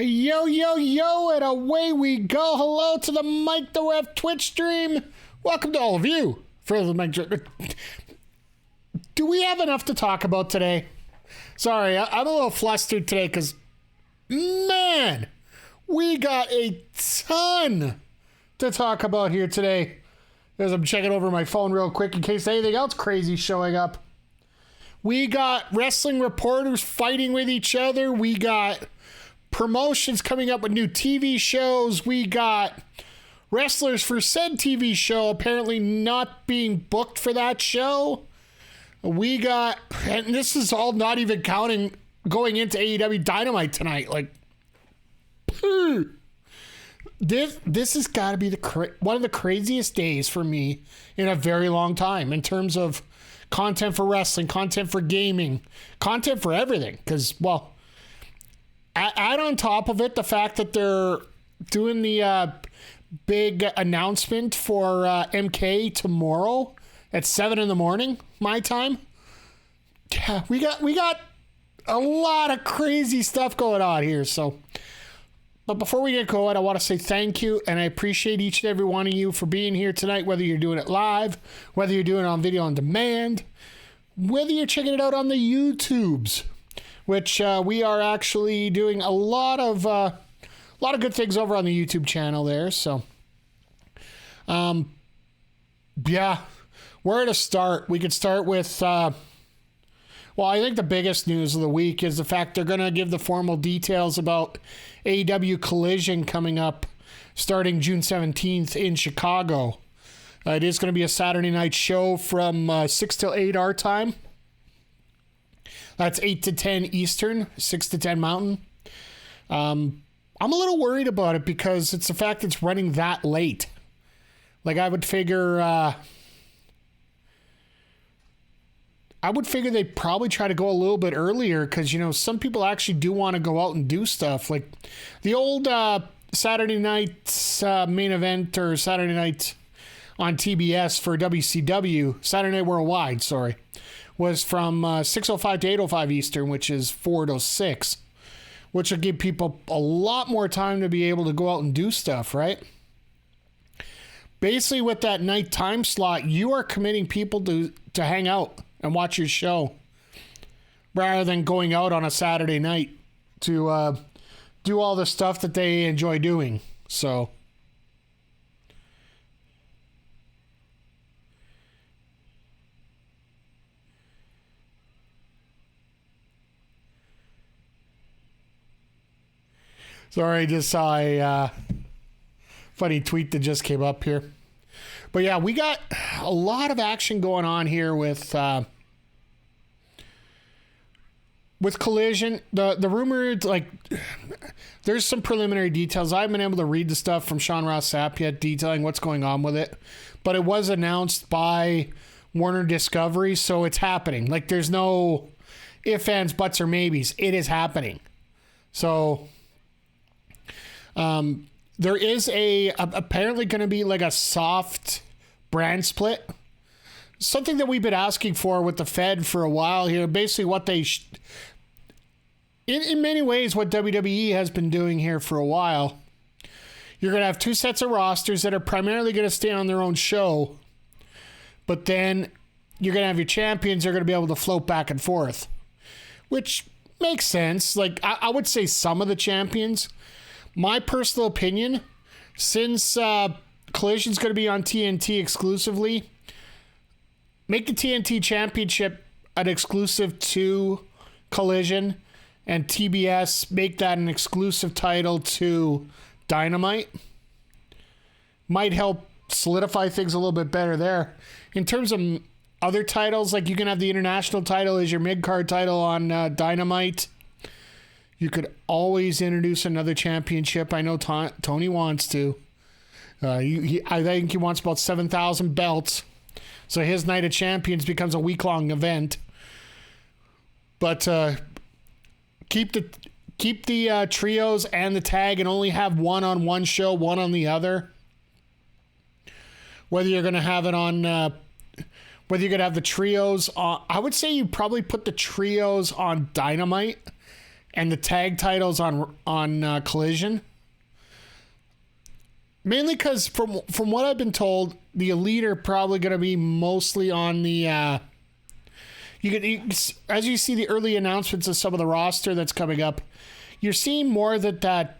Yo, yo, yo, and away we go. Hello to the Mike the Ref Twitch stream. Welcome to all of you for the Mike. Do we have enough to talk about today? Sorry, I'm a little flustered today because, man, we got a ton to talk about here today. As I'm checking over my phone real quick in case anything else crazy showing up. We got wrestling reporters fighting with each other. We got promotions coming up with new TV shows. We got wrestlers for said TV show apparently not being booked for that show. We got, and this is all not even counting going into AEW Dynamite tonight. Like, this has got to be one of the craziest days for me in a very long time in terms of content for wrestling, content for gaming, content for everything. Because, well, add on top of it the fact that they're doing the big announcement for MK tomorrow at 7 in the morning, my time. Yeah, we got a lot of crazy stuff going on here. So, but before we get going, I want to say thank you, and I appreciate each and every one of you for being here tonight, whether you're doing it live, whether you're doing it on video on demand, whether you're checking it out on the YouTubes, which we are actually doing a lot of good things over on the YouTube channel there. So, yeah, where to start? We could start with, well, I think the biggest news of the week is the fact they're going to give the formal details about AEW Collision coming up starting June 17th in Chicago. It is going to be a Saturday night show from 6 till 8 our time. That's 8 to 10 Eastern, 6 to 10 Mountain. I'm a little worried about it because it's the fact it's running that late. Like, I would figure they'd probably try to go a little bit earlier because, you know, some people actually do want to go out and do stuff. Like the old Saturday night main event or Saturday night on TBS for WCW, Saturday Night Worldwide, sorry, was from 6:05 to 8:05 Eastern, which is 4 to 6, which will give people a lot more time to be able to go out and do stuff, right? Basically, with that night time slot, you are committing people to hang out and watch your show rather than going out on a Saturday night to do all the stuff that they enjoy doing. So, sorry, I just saw a funny tweet that just came up here. But yeah, we got a lot of action going on here with Collision. The rumor, like, there's some preliminary details. I haven't been able to read the stuff from Sean Ross Sapp yet detailing what's going on with it. But it was announced by Warner Discovery, so it's happening. Like, there's no ifs, ands, buts, or maybes. It is happening. So, there is apparently going to be like a soft brand split. Something that we've been asking for with the Fed for a while here. Basically what they, in many ways, what WWE has been doing here for a while. You're going to have two sets of rosters that are primarily going to stay on their own show. But then you're going to have your champions that are going to be able to float back and forth. Which makes sense. Like, I would say some of the champions. My personal opinion, since Collision's going to be on TNT exclusively, make the TNT Championship an exclusive to Collision, and TBS make that an exclusive title to Dynamite. Might help solidify things a little bit better there. In terms of other titles, like you can have the international title as your mid-card title on Dynamite. You could always introduce another championship. I know Tony wants to. I think he wants about 7,000 belts. So his Night of Champions becomes a week-long event. But keep the trios and the tag and only have one on one show, one on the other. Whether you're going to have it on... whether you're going to have the trios on... I would say you probably put the trios on Dynamite and the tag titles on Collision. Mainly because from what I've been told, the Elite are probably going to be mostly on the. As you see the early announcements of some of the roster that's coming up, you're seeing more that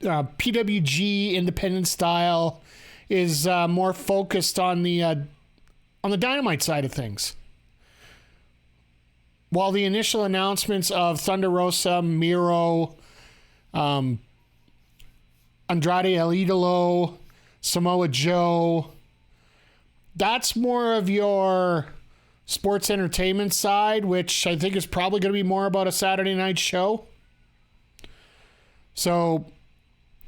PWG independent style is more focused on the Dynamite side of things. While the initial announcements of Thunder Rosa, Miro, Andrade El Idolo, Samoa Joe, that's more of your sports entertainment side, which I think is probably going to be more about a Saturday night show. So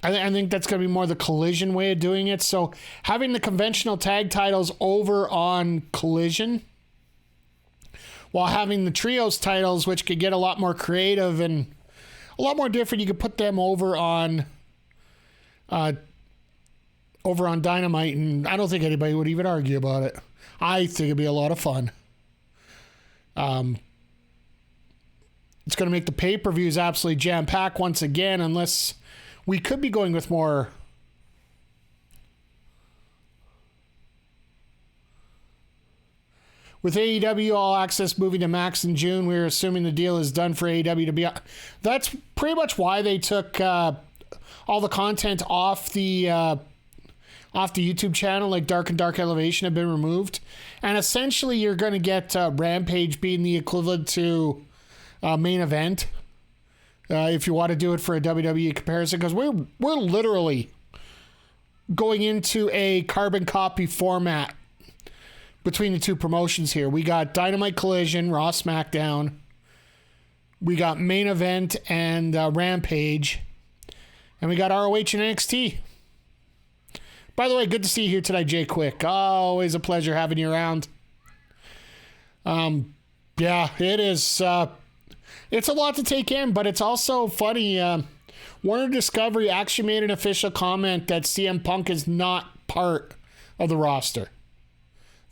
I think that's going to be more the Collision way of doing it. So having the conventional tag titles over on Collision, while having the trios titles, which could get a lot more creative and a lot more different, you could put them over on Dynamite, and I don't think anybody would even argue about it. I think it'd be a lot of fun. It's going to make the pay-per-views absolutely jam-packed once again, unless we could be going with more. With AEW All Access moving to Max in June, we're assuming the deal is done for AEW to be. That's pretty much why they took all the content off the YouTube channel, like Dark and Dark Elevation have been removed. And essentially you're going to get Rampage being the equivalent to Main Event, if you want to do it for a WWE comparison, because we're literally going into a carbon copy format between the two promotions here. We got Dynamite Collision, Raw SmackDown. We got Main Event and Rampage. And we got ROH and NXT. By the way, good to see you here tonight, Jay Quick. Always a pleasure having you around. Yeah, it is. It's a lot to take in, but it's also funny. Warner Discovery actually made an official comment that CM Punk is not part of the roster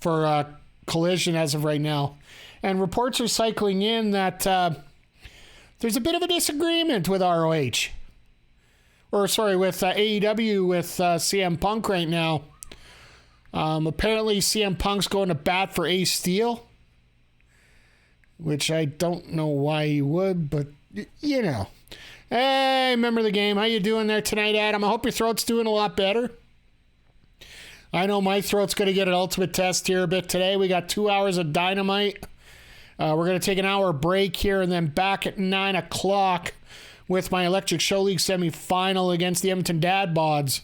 for Collision as of right now. And reports are cycling in that there's a bit of a disagreement with ROH. Or, sorry, with AEW with CM Punk right now. Apparently, CM Punk's going to bat for Ace Steel, which I don't know why he would, but, you know. Hey, member of the game, how you doing there tonight, Adam? I hope your throat's doing a lot better. I know my throat's going to get an ultimate test here a bit today. We got 2 hours of Dynamite. We're going to take an hour break here and then back at 9 o'clock with my Electric Show League semifinal against the Edmonton Dad Bods.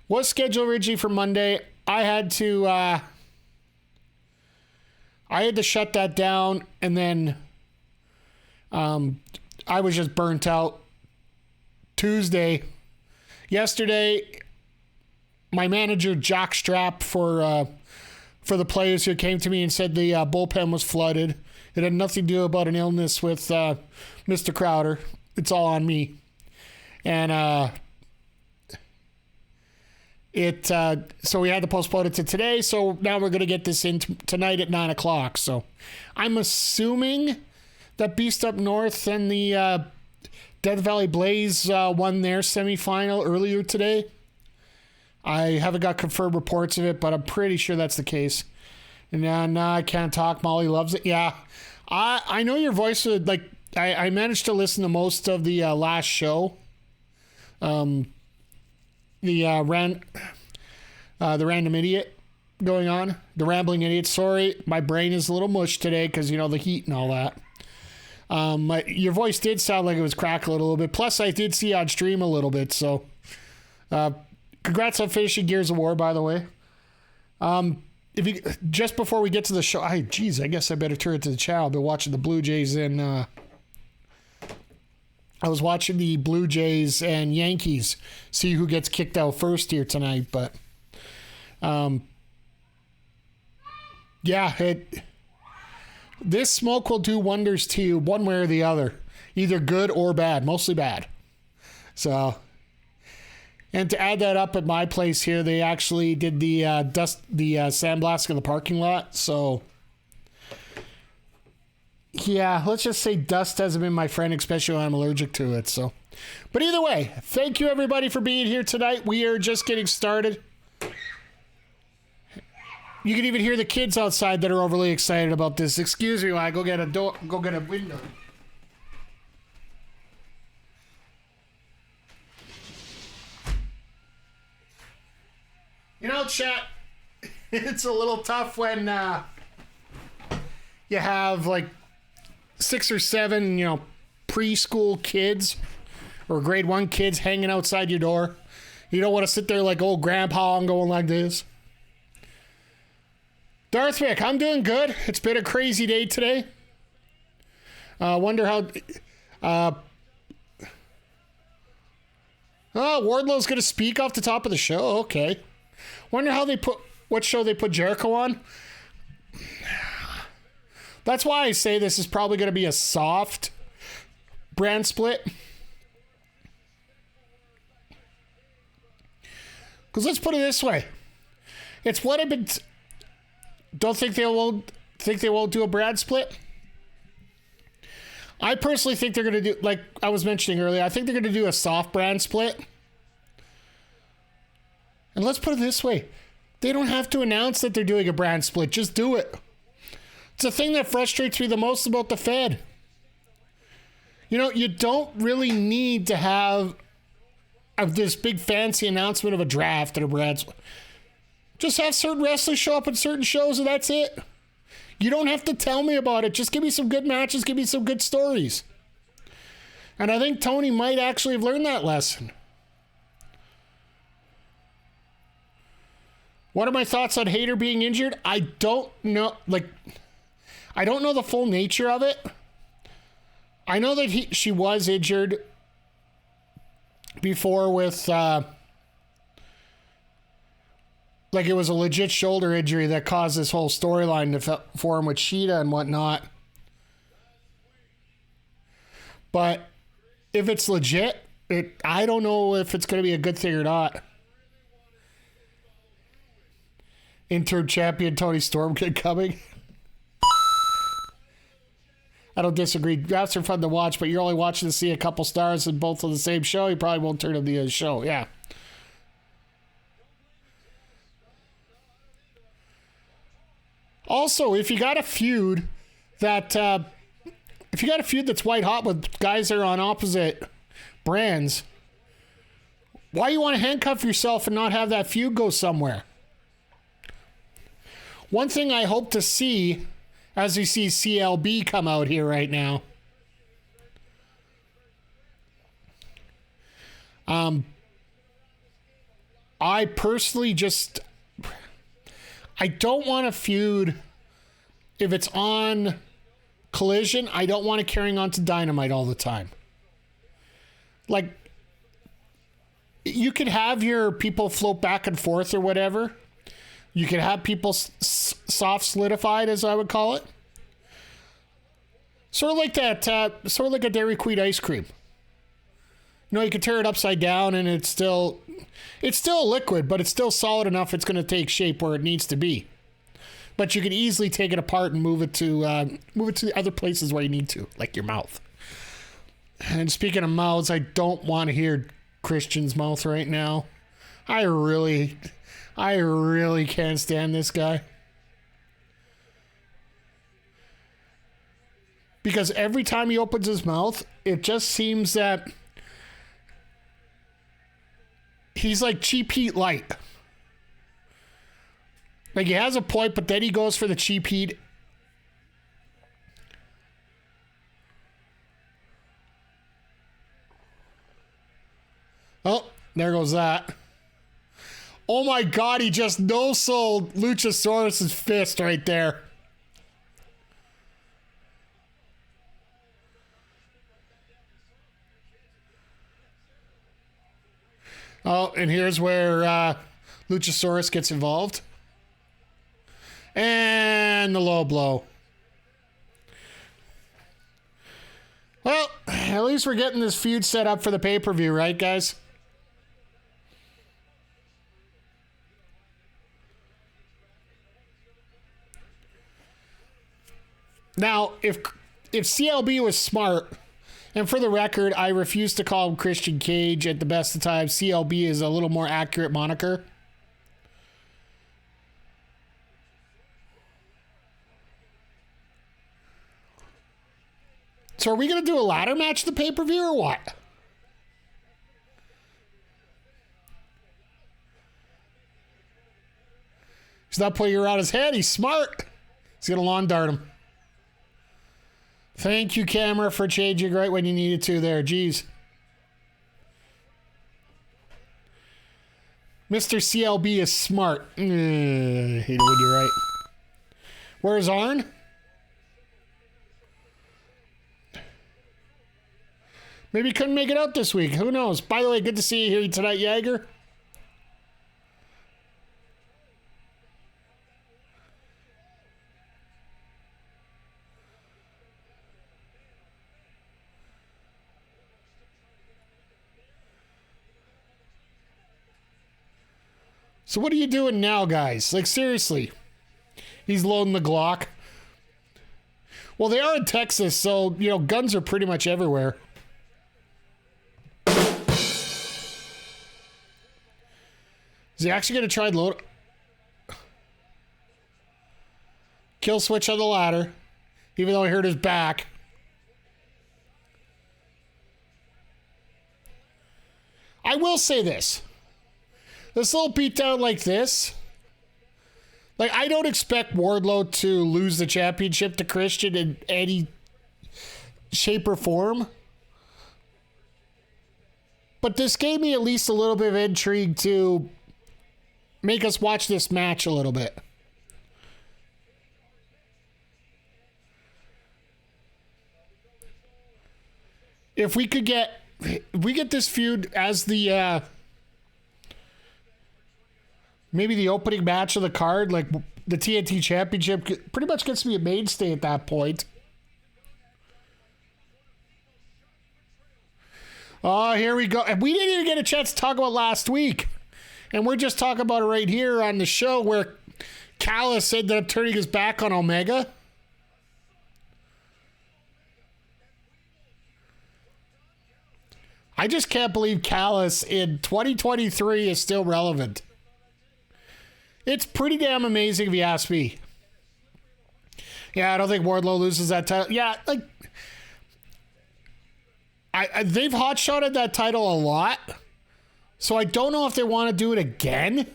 Was scheduled originally for Monday. I had to shut that down, and then I was just burnt out. Yesterday, my manager jockstrap for the players who came to me and said the bullpen was flooded. It had nothing to do about an illness with Mr. Crowder. It's all on me. And so we had to postpone it to today. So now we're going to get this in tonight at 9 o'clock. So I'm assuming that Beast Up North and the Death Valley Blaze won their semifinal earlier today. I haven't got confirmed reports of it, but I'm pretty sure that's the case. And now I can't talk. Molly loves it. Yeah. I know your voice would like. I managed to listen to most of the last show. The random idiot going on. The rambling idiot. Sorry, my brain is a little mush today because, you know, the heat and all that. Your voice did sound like it was crackling a little bit. Plus, I did see you on stream a little bit. So, congrats on finishing Gears of War, by the way. If you just before we get to the show, I guess I better turn it to the channel. I've been watching the Blue Jays and I was watching the Blue Jays and Yankees, see who gets kicked out first here tonight. But, this smoke will do wonders to you one way or the other, either good or bad, mostly bad. So, and to add that up at my place here, they actually did the sandblasting in the parking lot. So, Yeah, let's just say dust hasn't been my friend, especially when I'm allergic to it. So, but either way, thank you everybody for being here tonight. We are just getting started. You can even hear the kids outside that are overly excited about this. Excuse me while I go get a window. You know, chat, it's a little tough when you have like 6 or 7, preschool kids or grade 1 kids hanging outside your door. You don't want to sit there like old grandpa and going like this. Darthwick, I'm doing good. It's been a crazy day today. Wonder how... Wardlow's going to speak off the top of the show. Okay. Wonder how what show they put Jericho on. That's why I say this is probably going to be a soft brand split. Because let's put it this way. It's what I've been... Don't think they won't do a brand split? I personally think they're going to do, like I was mentioning earlier, I think they're going to do a soft brand split. And let's put it this way. They don't have to announce that they're doing a brand split. Just do it. It's the thing that frustrates me the most about the Fed. You don't really need to have this big fancy announcement of a draft and a brand split. Just have certain wrestlers show up at certain shows and that's it. You don't have to tell me about it. Just give me some good matches. Give me some good stories. And I think Tony might actually have learned that lesson. What are my thoughts on Hayter being injured? I don't know. I don't know the full nature of it. I know that she was injured before with... it was a legit shoulder injury that caused this whole storyline to form with Sheeta and whatnot. But if it's legit, I don't know if it's going to be a good thing or not. Interim champion Tony Storm coming. I don't disagree. Drafts are fun to watch, but you're only watching to see a couple stars in both of the same show. You probably won't turn to the show. Yeah. Also, if you got a feud that's white hot with guys that are on opposite brands, why you want to handcuff yourself and not have that feud go somewhere? One thing I hope to see as we see CLB come out here right now. I personally I don't want to feud if it's on Collision. I don't want it carrying on to Dynamite all the time. You could have your people float back and forth or whatever. You could have people soft solidified, as I would call it. Sort of like that, sort of like a Dairy Queen ice cream. You can tear it upside down and it's still a liquid, but it's still solid enough it's going to take shape where it needs to be. But you can easily take it apart and move it to the other places where you need to, like your mouth. And speaking of mouths, I don't want to hear Christian's mouth right now. I really can't stand this guy. Because every time he opens his mouth, it just seems that he's like Cheap Heat light. He has a point, but then he goes for the cheap heat. Oh, there goes that. Oh my God, he just no-sold Luchasaurus' fist right there. Oh, and here's where Luchasaurus gets involved. And the low blow. Well, at least we're getting this feud set up for the pay-per-view, right, guys? Now, if if CLB was smart, and for the record, I refuse to call him Christian Cage at the best of times. CLB is a little more accurate moniker. So are we going to do a ladder match at the pay-per-view or what? He's not putting her on his head. He's smart. He's going to lawn dart him. Thank you, camera, for changing right when you needed to there. Jeez. Mr. CLB is smart. Hate it when you're right. Where's Arn? Maybe he couldn't make it out this week. Who knows? By the way, good to see you here tonight, Jaeger. So what are you doing now, guys? Like, seriously. He's loading the Glock. Well, they are in Texas, so, you know, guns are pretty much everywhere. Is he actually going to try and load? Kill switch on the ladder, even though he hurt his back. I will say this. This little beatdown like this, like, I don't expect Wardlow to lose the championship to Christian in any shape or form. But this gave me at least a little bit of intrigue to make us watch this match a little bit. If we get this feud as the maybe the opening match of the card, like the TNT Championship, pretty much gets to be a mainstay at that point. Oh, here we go. And we didn't even get a chance to talk about last week. And we're just talking about it right here on the show where Callis ended up turning his back on Omega. I just can't believe Callis in 2023 is still relevant. It's pretty damn amazing if you ask me. Yeah, I don't think Wardlow loses that title. Yeah, like, they've hotshotted that title a lot. So I don't know if they want to do it again.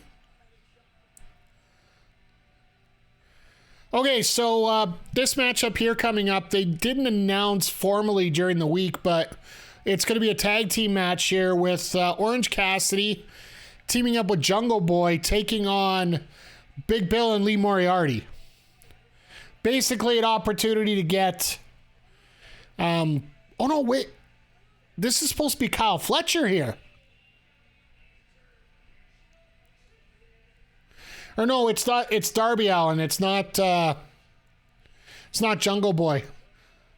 Okay, so this matchup here coming up, they didn't announce formally during the week, but it's going to be a tag team match here with Orange Cassidy teaming up with Jungle Boy, taking on Big Bill and Lee Moriarty. Basically an opportunity to get... oh no, wait. This is supposed to be Kyle Fletcher here. Or no, it's not. It's Darby Allin. It's not Jungle Boy.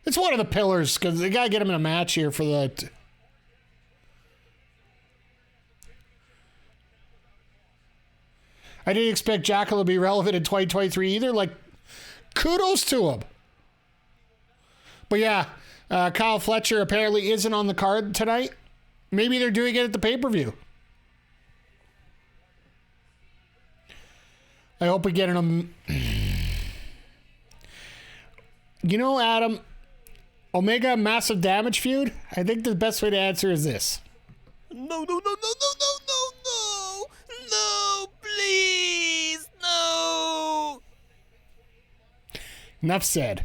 It's one of the pillars, because they got to get him in a match here for the... I didn't expect Jackal to be relevant in 2023 either. Like, kudos to him. But yeah, Kyle Fletcher apparently isn't on the card tonight. Maybe they're doing it at the pay-per-view. I hope we get him. You know, Adam, Omega massive damage feud? I think the best way to answer is this. No, please, no. Enough said.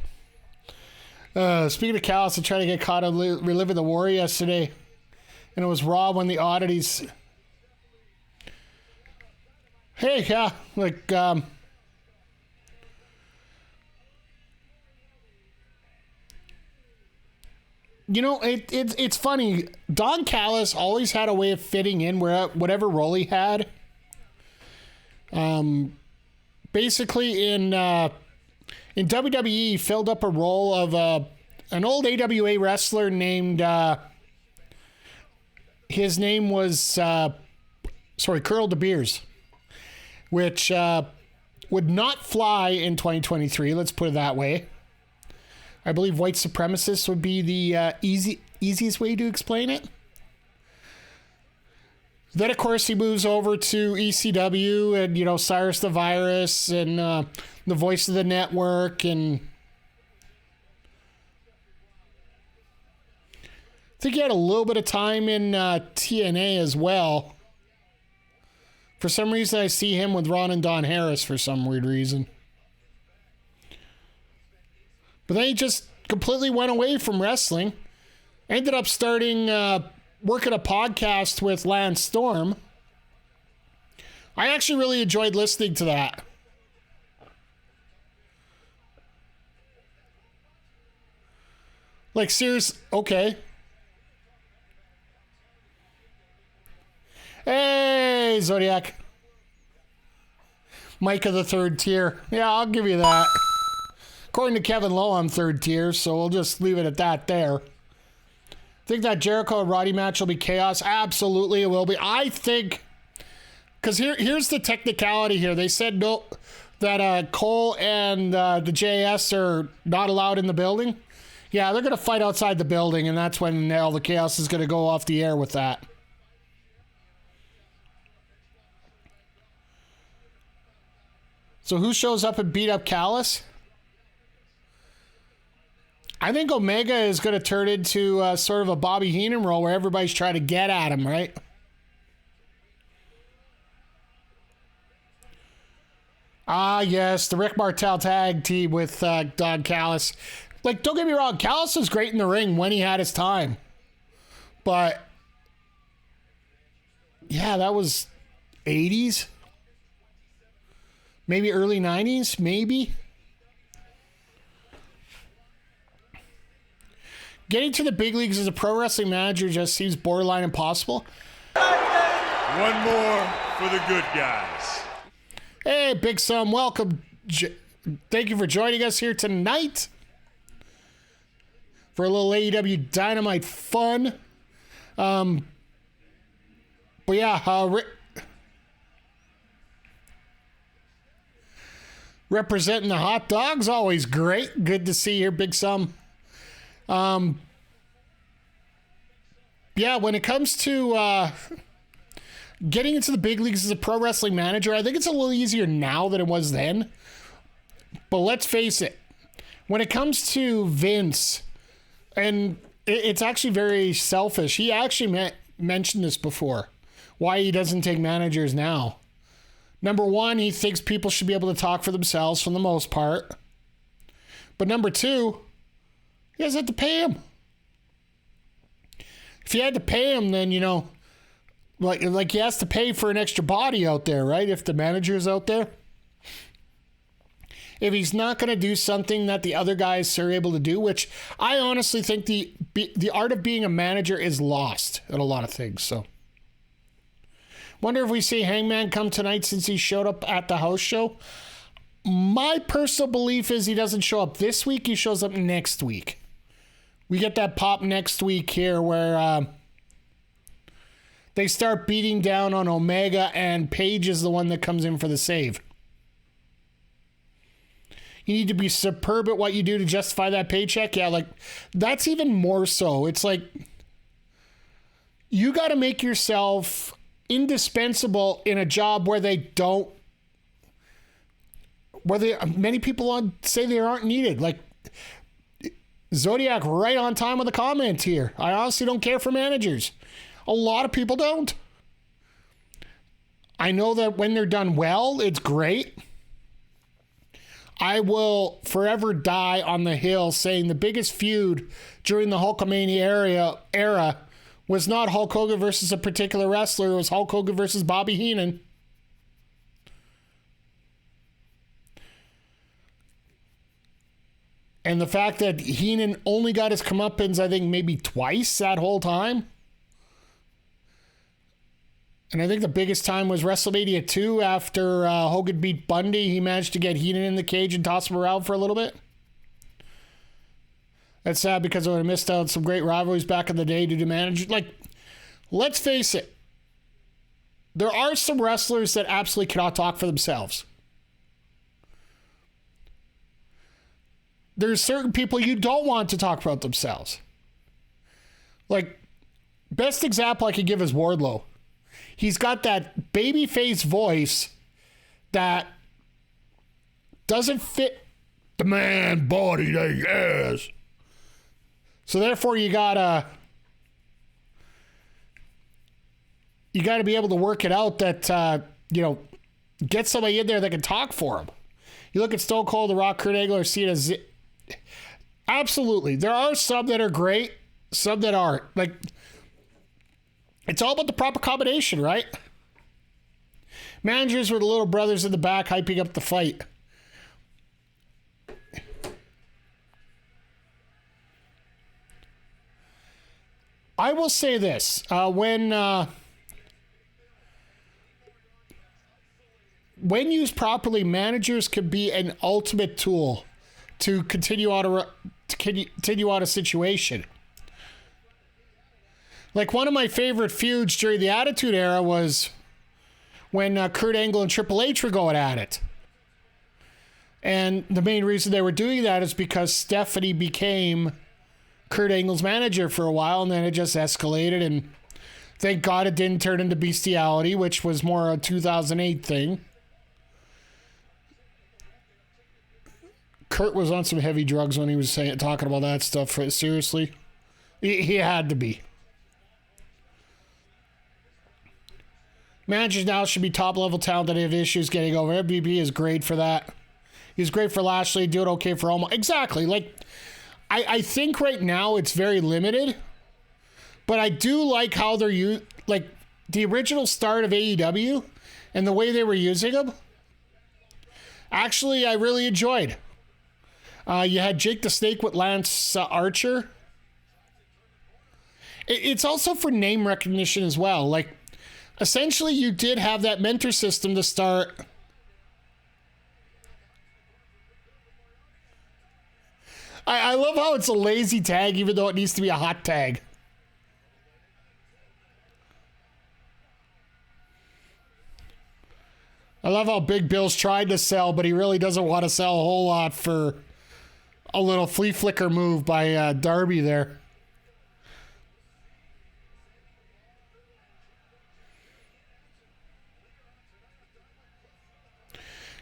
Speaking of Callis, I tried to get caught on reliving the war yesterday, and it was Raw when the oddities. Hey, yeah, like, you know, it's funny. Don Callis always had a way of fitting in whatever role he had. Basically in WWE, he filled up a role of an old AWA wrestler named, his name was, Curl De Beers, which would not fly in 2023, let's put it that way. I believe white supremacist would be the easiest way to explain it. Then, of course, he moves over to ECW and, you know, Cyrus the Virus and the voice of the network. And I think he had a little bit of time in TNA as well. For some reason, I see him with Ron and Don Harris for some weird reason. But then he just completely went away from wrestling. Ended up starting... working a podcast with Lance Storm. I actually really enjoyed listening to that. Like, serious, okay. Hey, Zodiac. Mike of the third tier. Yeah, I'll give you that. According to Kevin Lowe, I'm third tier, so we'll just leave it at that there. Think that Jericho and Roddy match will be chaos? Absolutely, it will be. I think, because here's the technicality here. They said no, that Cole and the JS are not allowed in the building. Yeah, they're going to fight outside the building, and that's when all the chaos is going to go off the air with that. So who shows up and beat up Callis? I think Omega is going to turn into sort of a Bobby Heenan role where everybody's trying to get at him, right? Ah, yes, the Rick Martel tag team with Don Callis. Like, don't get me wrong, Callis was great in the ring when he had his time. But, yeah, that was 80s? Maybe early 90s? Maybe? Getting to the big leagues as a pro wrestling manager just seems borderline impossible. One more for the good guys. Hey, Big Sam, welcome. Thank you for joining us here tonight for a little AEW Dynamite fun. But yeah, representing the hot dogs, always great. Good to see you here, Big Sam. Yeah, when it comes to getting into the big leagues as a pro wrestling manager, I think it's a little easier now than it was then. But let's face it, when it comes to Vince, and it's actually very selfish. He actually mentioned this before, why he doesn't take managers now. Number one, he thinks people should be able to talk for themselves for the most part. But number two, he doesn't have to pay him. If he had to pay him, then, you know, like he has to pay for an extra body out there, right? If the manager's out there. If he's not going to do something that the other guys are able to do, which I honestly think the art of being a manager is lost at a lot of things. So, wonder if we see Hangman come tonight since he showed up at the house show. My personal belief is he doesn't show up this week. He shows up next week. We get that pop next week here where they start beating down on Omega and Paige is the one that comes in for the save. You need to be superb at what you do to justify that paycheck. Yeah, like that's even more so. It's like you got to make yourself indispensable in a job where many people say they aren't needed. Like Zodiac right on time with a comment here. I honestly don't care for managers. A lot of people don't. I know that when they're done well, it's great. I will forever die on the hill saying the biggest feud during the Hulkamania era was not Hulk Hogan versus a particular wrestler. It was Hulk Hogan versus Bobby Heenan. And the fact that Heenan only got his comeuppance, I think, maybe twice that whole time. And I think the biggest time was WrestleMania 2 after Hogan beat Bundy. He managed to get Heenan in the cage and toss him around for a little bit. That's sad because I would have missed out on some great rivalries back in the day due to managers. Like, let's face it. There are some wrestlers that absolutely cannot talk for themselves. there's certain people you don't want to talk about themselves. Like, best example I could give is Wardlow. He's got that babyface voice that doesn't fit the man body that he has. So therefore, you gotta be able to work it out that get somebody in there that can talk for him. You look at Stone Cold, The Rock, Kurt Angle, or Cena. Absolutely, there are some that are great, some that aren't. Like, it's all about the proper combination, right? Managers with the little brothers in the back hyping up the fight. I will say this: when used properly, managers can be an ultimate tool to continue out a situation. Like, one of my favorite feuds during the Attitude Era was when Kurt Angle and Triple H were going at it. And the main reason they were doing that is because Stephanie became Kurt Angle's manager for a while, and then it just escalated, and thank God it didn't turn into bestiality, which was more a 2008 thing. Kurt was on some heavy drugs when he was talking about that stuff. Seriously, he had to be. Managers now should be top-level talent that have issues getting over. MVP is great for that. He's great for Lashley, doing okay for Omos. Exactly. Like, I think right now it's very limited, but I do like how they're like the original start of AEW and the way they were using them. Actually, I really enjoyed. You had Jake the Snake with Lance Archer. It's also for name recognition as well. Like, essentially, you did have that mentor system to start. I love how it's a lazy tag, even though it needs to be a hot tag. I love how Big Bill's tried to sell, but he really doesn't want to sell a whole lot for a little flea flicker move by Darby there.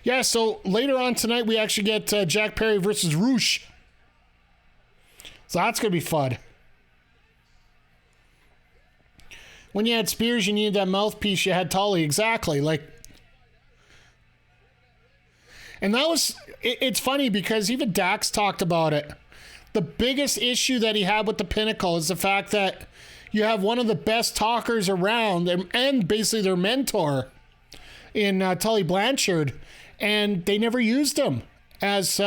Yeah, so later on tonight, we actually get Jack Perry versus Roosh. So that's going to be fun. When you had Spears, you needed that mouthpiece. You had Tully. Exactly. Like, and that was, it's funny because even Dax talked about it. The biggest issue that he had with the Pinnacle is the fact that you have one of the best talkers around and basically their mentor in Tully Blanchard, and they never used him as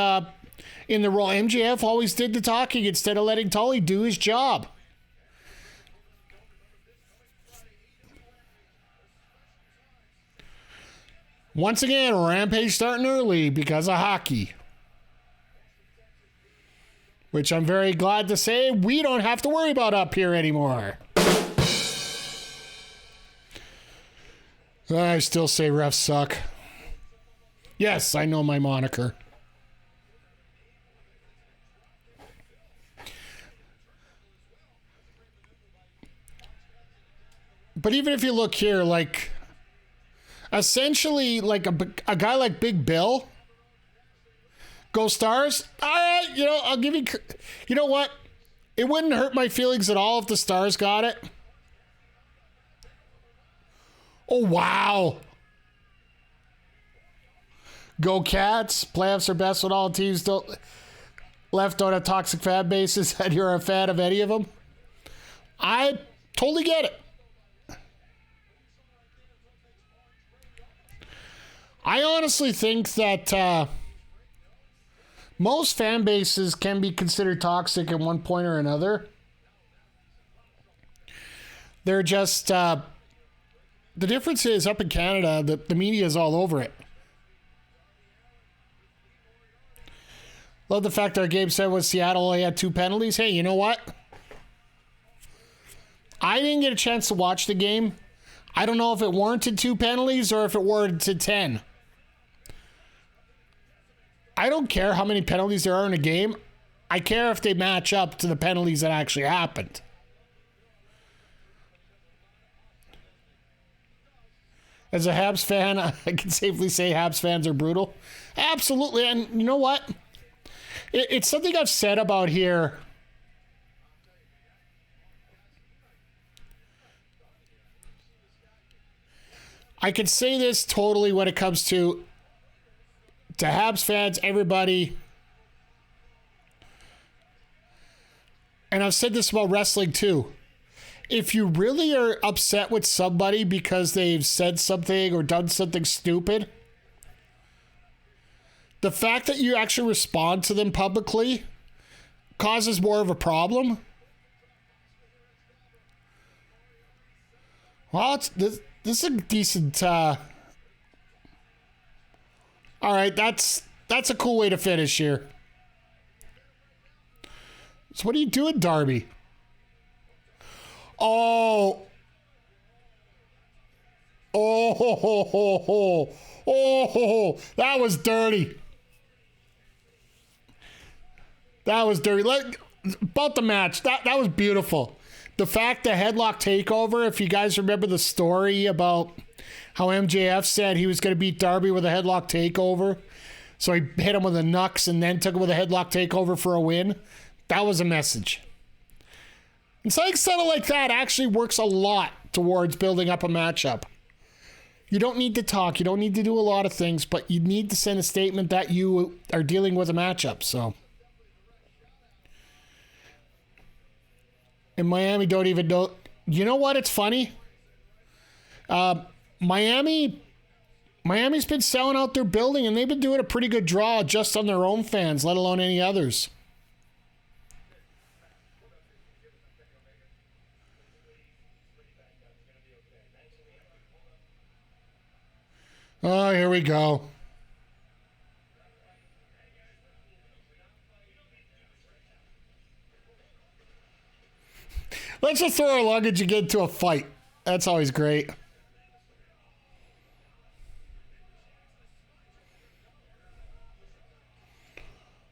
in the role. MJF always did the talking instead of letting Tully do his job. Once again, Rampage starting early because of hockey. Which I'm very glad to say we don't have to worry about up here anymore. I still say refs suck. Yes, I know my moniker. But even if you look here, like, essentially, like a guy like Big Bill, go Stars. All right, I'll give you. You know what? It wouldn't hurt my feelings at all if the Stars got it. Oh, wow. Go Cats. Playoffs are best when all teams left on a toxic fan basis, and you're a fan of any of them. I totally get it. I honestly think that most fan bases can be considered toxic at one point or another. They're just... the difference is, up in Canada, the media is all over it. Love the fact that our game said when Seattle only had 2 penalties. Hey, you know what? I didn't get a chance to watch the game. I don't know if it warranted 2 penalties or if it warranted 10. I don't care how many penalties there are in a game. I care if they match up to the penalties that actually happened. As a Habs fan, I can safely say Habs fans are brutal. Absolutely. And you know what? It's something I've said about here. I can say this totally when it comes to Habs fans, everybody. And I've said this about wrestling too. If you really are upset with somebody because they've said something or done something stupid, the fact that you actually respond to them publicly causes more of a problem. Well, this is a decent... all right, that's a cool way to finish here. So what are you doing, Darby? Oh, that was dirty. That was dirty. About the match, that was beautiful. The fact the headlock takeover, if you guys remember the story about how MJF said he was going to beat Darby with a headlock takeover. So he hit him with a knucks and then took him with a headlock takeover for a win. That was a message. And something subtle like that actually works a lot towards building up a matchup. You don't need to talk. You don't need to do a lot of things, but you need to send a statement that you are dealing with a matchup. So, and Miami don't even know. You know what? It's funny. Miami's been selling out their building, and they've been doing a pretty good draw just on their own fans, let alone any others. Oh, here we go. Let's just throw our luggage and get into a fight. That's always great.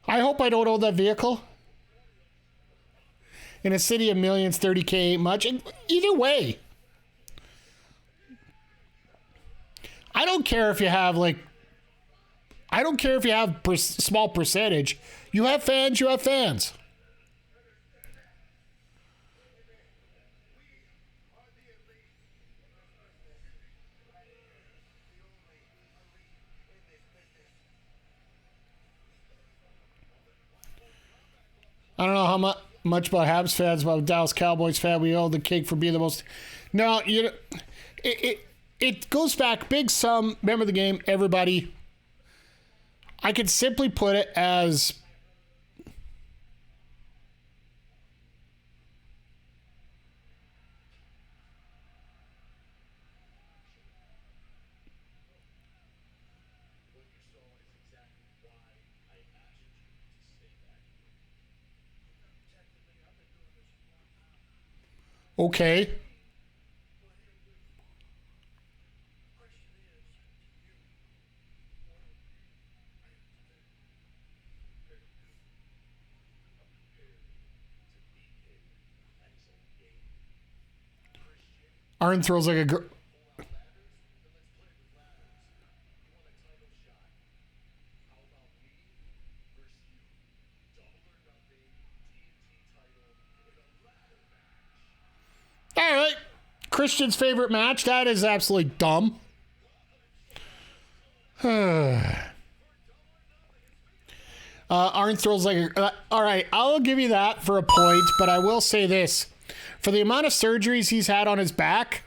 I hope I don't own that vehicle. In a city of millions, 30K ain't much. Either way. I don't care if you have small percentage. You have fans, you have fans. I don't know how much about Habs fans, about Dallas Cowboys fan. We owe the cake for being the most. No, it goes back big sum. Remember the game, everybody. I could simply put it as okay. Arn throws like a girl. All right. Christian's favorite match. That is absolutely dumb. Arn throws like a... all right, I'll give you that for a point, but I will say this. For the amount of surgeries he's had on his back,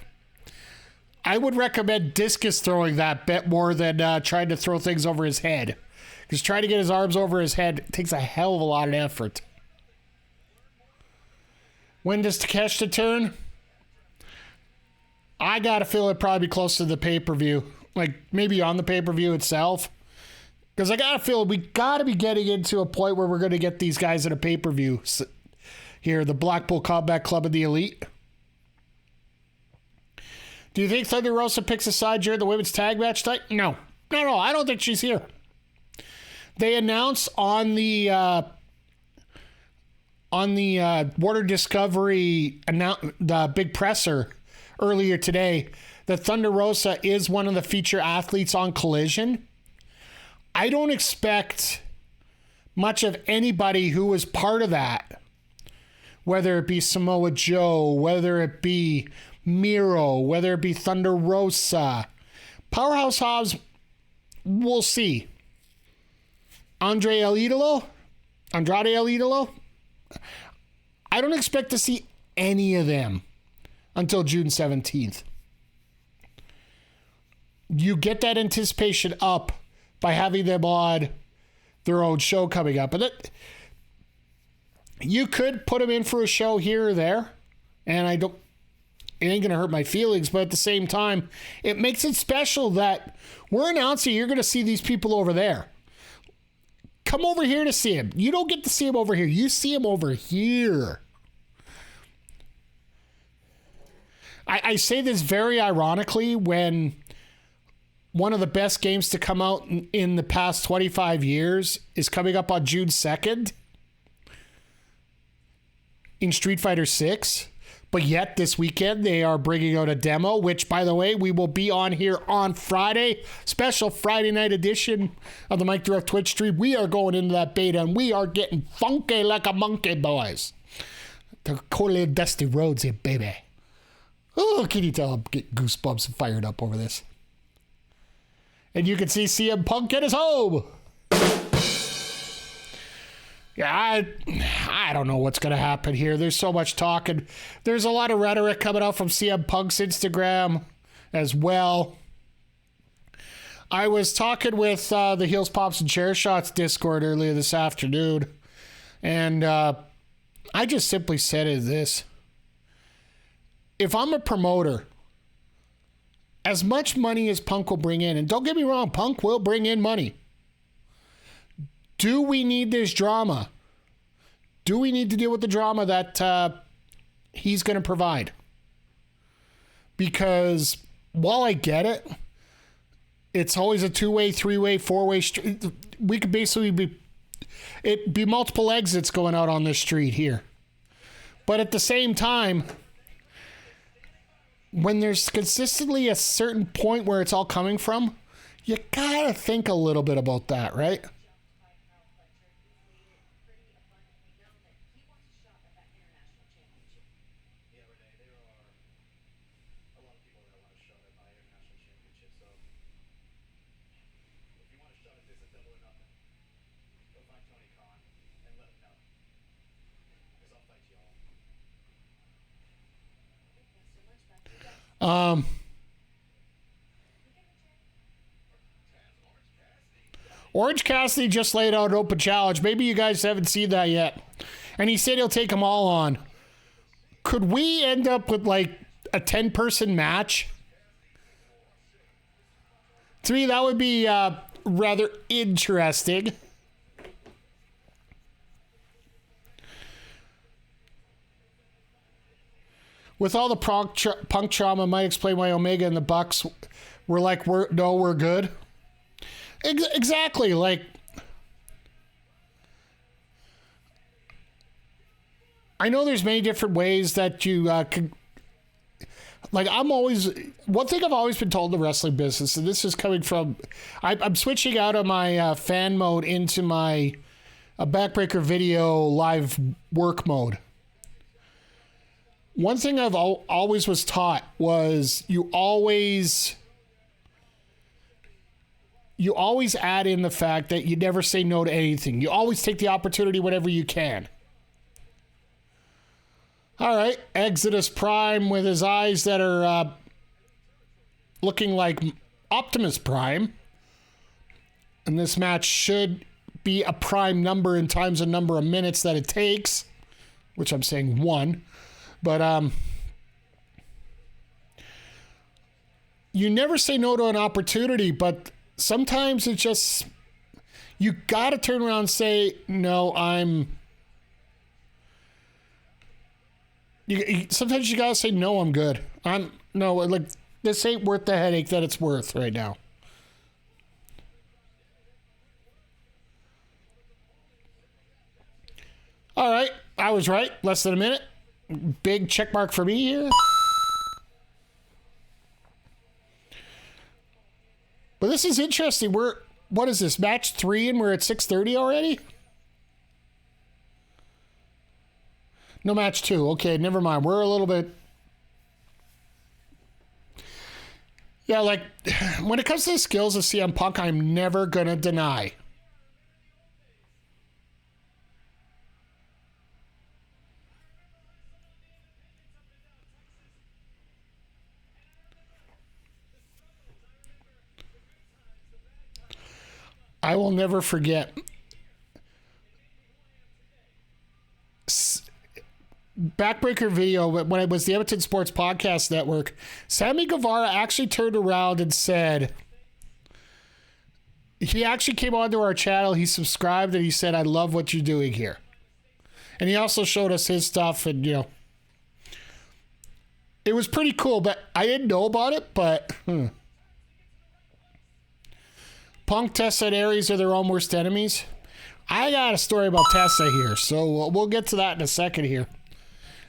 I would recommend discus throwing that bit more than trying to throw things over his head. Because trying to get his arms over his head takes a hell of a lot of effort. When does Takeshita turn? I gotta feel it probably close to the pay-per-view. Like, maybe on the pay-per-view itself. Because I gotta feel we gotta be getting into a point where we're gonna get these guys in a pay-per-view. Here, the Blackpool Combat Club of the Elite. Do you think Thunder Rosa picks a side during the women's tag match tonight? No. No, I don't think she's here. They announced on the Water Discovery the big presser earlier today that Thunder Rosa is one of the feature athletes on Collision. I don't expect much of anybody who was part of that, whether it be Samoa Joe, whether it be Miro, whether it be Thunder Rosa. Powerhouse Hobbs, we'll see. Andrade El Idolo, I don't expect to see any of them until June 17th. You get that anticipation up by having them on their own show coming up. But you could put them in for a show here or there, and it ain't going to hurt my feelings, but at the same time, it makes it special that we're announcing you're going to see these people over there. Come over here to see him. You don't get to see him over here. You see him over here. I say this very ironically when one of the best games to come out in the past 25 years is coming up on June 2nd in Street Fighter 6. But yet this weekend they are bringing out a demo, which, by the way, we will be on here on Friday. Special Friday night edition of the Mike Direct Twitch stream. We are going into that beta and we are getting funky like a monkey, boys. The cool little dusty roads here, baby. Oh, can you tell I'm getting goosebumps and fired up over this? And you can see CM Punk at his home. Yeah, I don't know what's going to happen here. There's so much talk, and there's a lot of rhetoric coming out from CM Punk's Instagram as well. I was talking with the Heels, Pops, and Chair Shots Discord earlier this afternoon, and I just simply said it this. If I'm a promoter, as much money as Punk will bring in, and don't get me wrong, Punk will bring in money. Do we need this drama? Do we need to deal with the drama that he's going to provide? Because while I get it, it's always a 2-way, 3-way, 4-way street. We could basically be multiple exits going out on this street here. But at the same time, when there's consistently a certain point where it's all coming from, you gotta think a little bit about that, right? Orange Cassidy just laid out an open challenge. Maybe you guys haven't seen that yet. And he said he'll take them all on. Could we end up with like a 10-person match? To me, that would be rather interesting. With all the punk trauma, might explain why Omega and the Bucks were like, we're good. Exactly. Like, I know there's many different ways that you could. Like, one thing I've always been told in the wrestling business, and this is coming from, I'm switching out of my fan mode into my Backbreaker video live work mode. One thing I've always was taught was you always add in the fact that you never say no to anything. You always take the opportunity whenever you can. All right, Exodus Prime with his eyes that are looking like Optimus Prime. And this match should be a prime number in times a number of minutes that it takes, which I'm saying 1. But you never say no to an opportunity, but sometimes it's just, you got to turn around and say, no, sometimes you got to say, no, I'm good. Like, this ain't worth the headache that it's worth right now. All right. I was right. Less than a minute. Big check mark for me here. But this is interesting. What is this? Match 3 and we're at 6:30 already? No, match 2. Okay, never mind. We're a little bit... Yeah, like, when it comes to the skills of CM Punk, I'm never going to deny. I will never forget... Backbreaker video, when it was the Edmonton Sports Podcast Network, Sammy Guevara actually turned around and said, he actually came onto our channel, he subscribed, and he said, I love what you're doing here. And he also showed us his stuff, and, you know, it was pretty cool, but I didn't know about it, but, Punk, Tessa, and Aries are their own worst enemies. I got a story about Tessa here, so we'll get to that in a second here.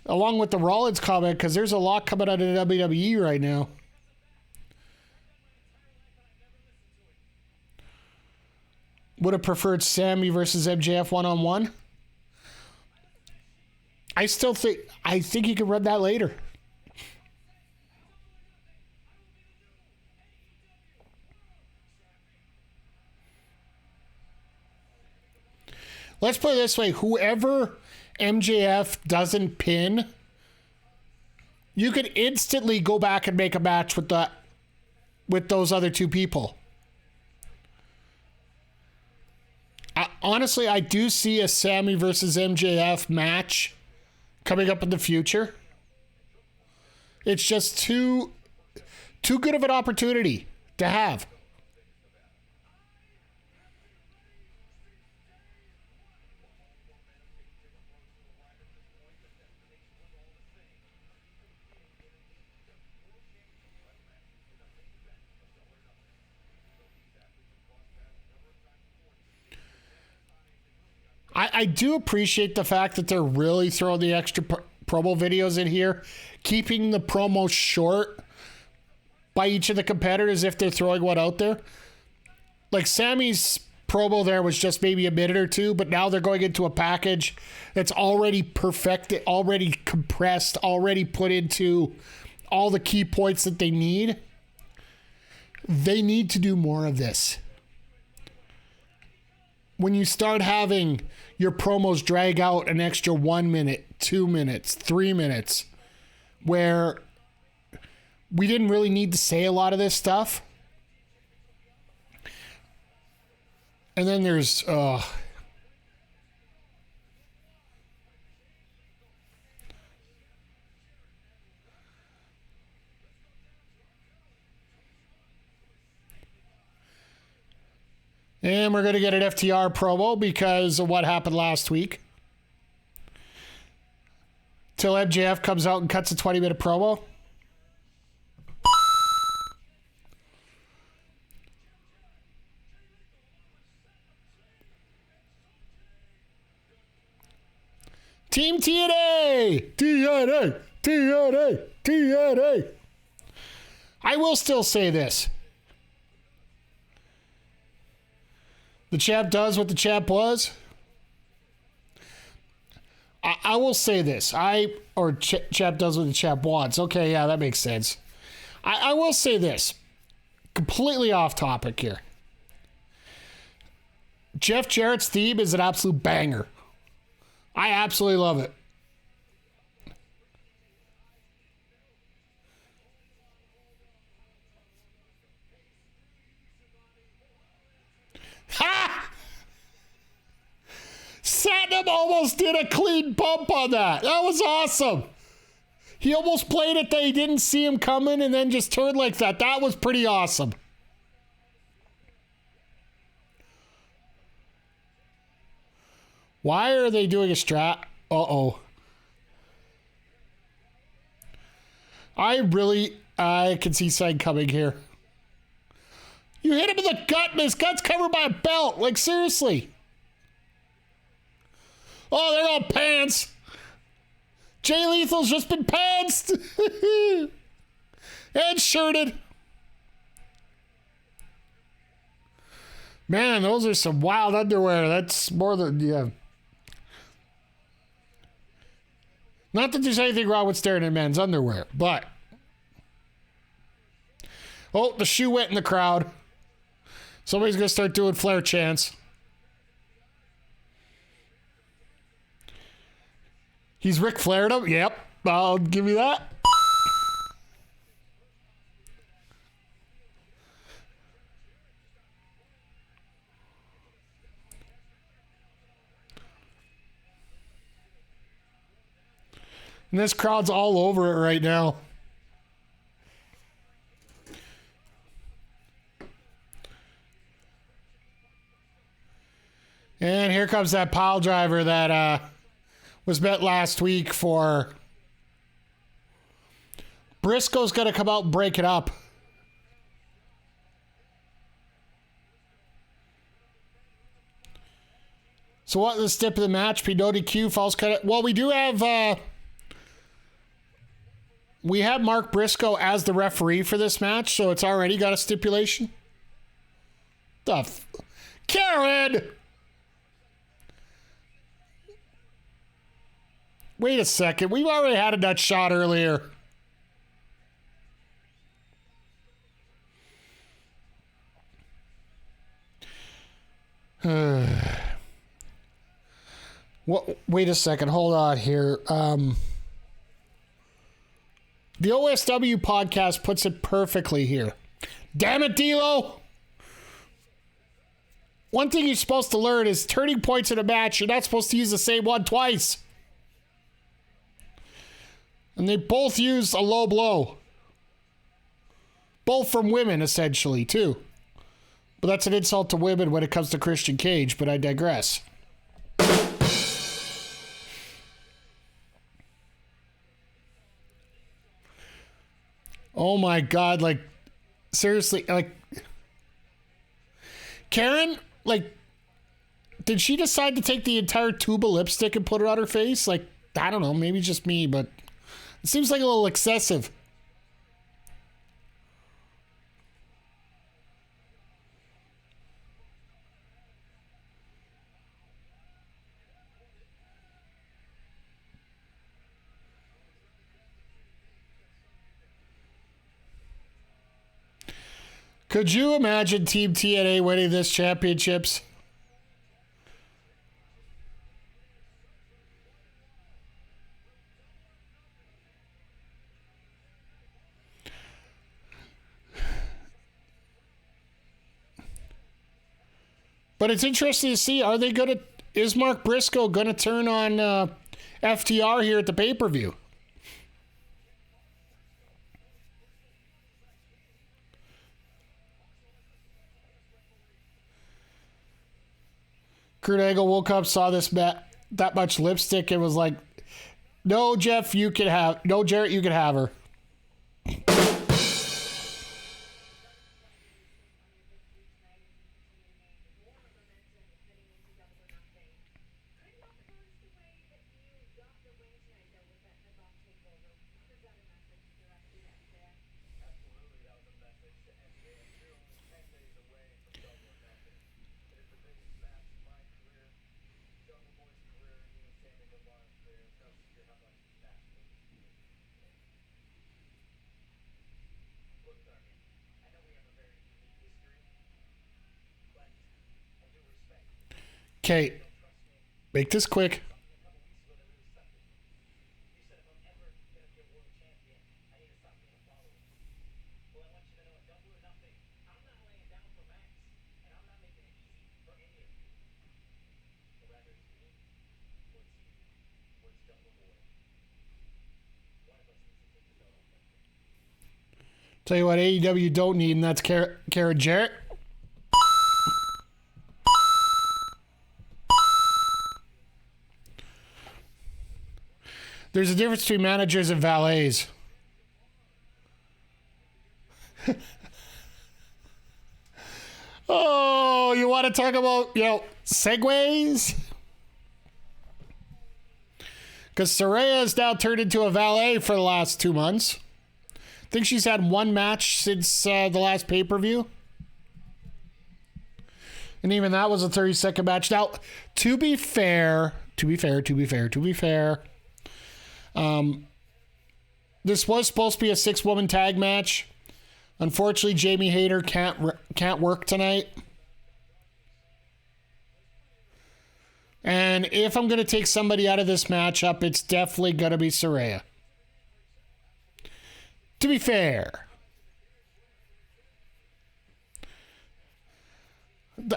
Along with the Rollins comment, because there's a lot coming out of the WWE right now. Would have preferred Sammy versus MJF one-on-one. I think you can run that later. Let's put it this way. Whoever MJF doesn't pin, you could instantly go back and make a match with those other two people. Honestly, I do see a Sammy versus MJF match coming up in the future. It's just too good of an opportunity to have. I do appreciate the fact that they're really throwing the extra promo videos in here, keeping the promos short by each of the competitors if they're throwing one out there. Like Sammy's promo there was just maybe a minute or two, but now they're going into a package that's already perfected, already compressed, already put into all the key points that they need. They need to do more of this. When you start having your promos drag out an extra 1 minute, 2 minutes, 3 minutes, where we didn't really need to say a lot of this stuff. And then there's, and we're going to get an FTR promo because of what happened last week. Till MJF comes out and cuts a 20-minute promo. Team TNA! TNA! TNA! TNA! I will still say this. The champ does what the champ was. I will say this. Champ does what the champ wants. Okay, yeah, that makes sense. I will say this. Completely off topic here. Jeff Jarrett's theme is an absolute banger. I absolutely love it. Ha! Satnam almost did a clean bump on that. That was awesome. He almost played it that he didn't see him coming and then just turned like that. That was pretty awesome. Why are they doing a strat? Uh-oh. I can see something coming here. You hit him in the gut and his gut's covered by a belt. Like, seriously. Oh, they're all pants. Jay Lethal's just been pantsed. And shirted. Man, those are some wild underwear. That's more than, yeah. Not that there's anything wrong with staring at men's underwear, but. Oh, the shoe went in the crowd. Somebody's going to start doing Flair chants. He's Ric Flaired him? Yep, I'll give you that. And this crowd's all over it right now. And here comes that pile driver that was bet last week for Briscoe's going to come out and break it up. So what the stip of the match? No DQ, false cut. Well, we do have we have Mark Briscoe as the referee for this match, so it's already got a stipulation. Karen! Wait a second. We've already had a nut shot earlier. Wait a second. Hold on here. The OSW podcast puts it perfectly here. Damn it, D'Lo! One thing you're supposed to learn is turning points in a match, you're not supposed to use the same one twice. And they both used a low blow. Both from women, essentially, too. But that's an insult to women when it comes to Christian Cage, but I digress. Oh my God, like, seriously, like, Karen, like, did she decide to take the entire tube of lipstick and put it on her face? Like, I don't know, maybe just me, but it seems like a little excessive. Could you imagine Team TNA winning this championships? But it's interesting to see, are they going to, is Mark Briscoe going to turn on FTR here at the pay-per-view? Kurt Angle woke up, saw this that much lipstick, and was like, no, Jeff, you can have, no, Jarrett, you can have her. Okay, make this quick. Tell you what, AEW don't need, and that's Kara Jarrett. There's a difference between managers and valets. Oh, you want to talk about, segways? Because Saraya has now turned into a valet for the last 2 months. I think she's had one match since the last pay-per-view. And even that was a 30-second match. Now, to be fair, this was supposed to be a 6-woman tag match. Unfortunately, Jamie Hayter can't work tonight. And if I'm going to take somebody out of this matchup, it's definitely going to be Saraya. To be fair.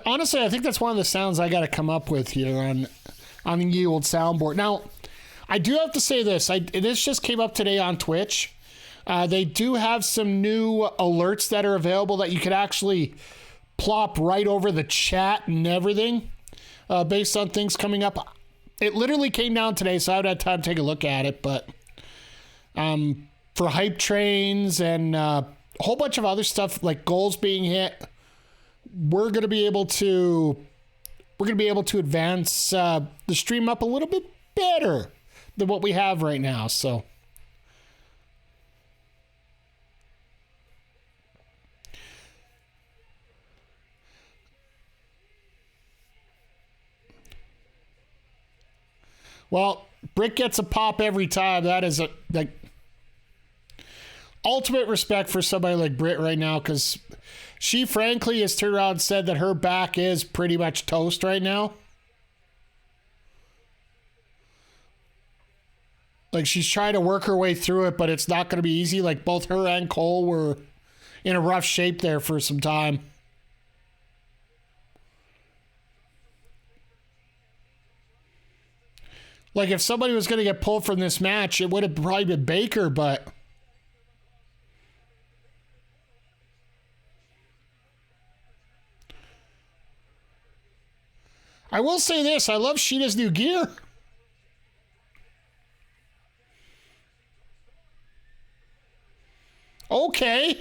Honestly, I think that's one of the sounds I got to come up with here on the old soundboard. Now, I do have to say this. This just came up today on Twitch. They do have some new alerts that are available that you could actually plop right over the chat and everything based on things coming up. It literally came down today, so I haven't had time to take a look at it. But for hype trains and a whole bunch of other stuff like goals being hit, we're going to be able to advance the stream up a little bit better than what we have right now. So well, Britt gets a pop every time. That is ultimate respect for somebody like Britt right now, because she frankly has turned around and said that her back is pretty much toast right now. Like, she's trying to work her way through it, but it's not going to be easy. Like, both her and Cole were in a rough shape there for some time. Like, if somebody was going to get pulled from this match, it would have probably been Baker, but I will say this. I love Sheeta's new gear. Okay.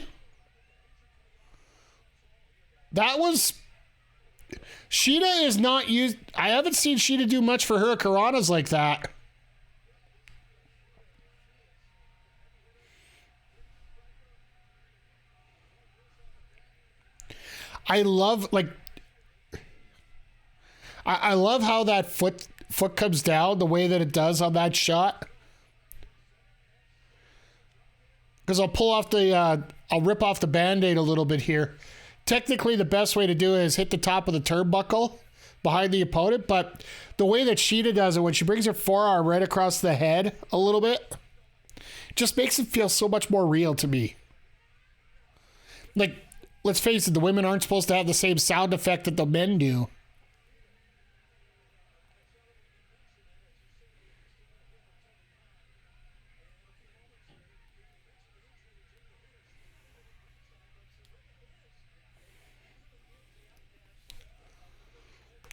That was... Sheeta is not used... I haven't seen Sheeta do much for Hurricanranas like that. I love, like... I love how that foot comes down the way that it does on that shot. Because I'll rip off the Band-Aid a little bit here. Technically, the best way to do it is hit the top of the turnbuckle behind the opponent, but the way that Sheeta does it, when she brings her forearm right across the head a little bit, just makes it feel so much more real to me. Like, let's face it, the women aren't supposed to have the same sound effect that the men do.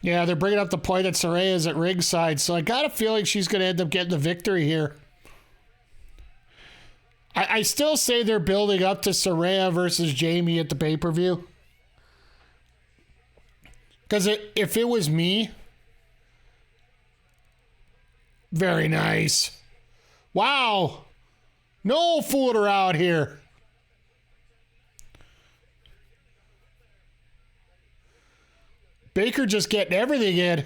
Yeah, they're bringing up the point that Saraya is at ringside, so I got a feeling she's going to end up getting the victory here. I still say they're building up to Saraya versus Jamie at the pay-per-view. Because if it was me... Very nice. Wow. No fooling around here. Baker just getting everything in.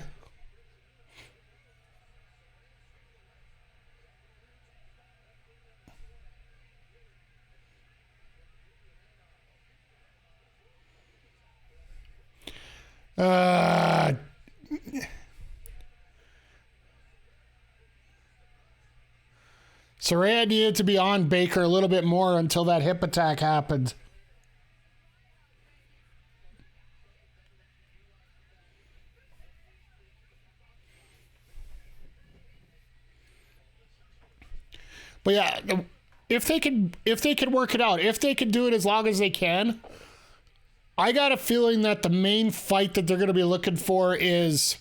Saraya needed to be on Baker a little bit more until that hip attack happened. But yeah, if they can work it out, if they can do it as long as they can, I got a feeling that the main fight that they're going to be looking for is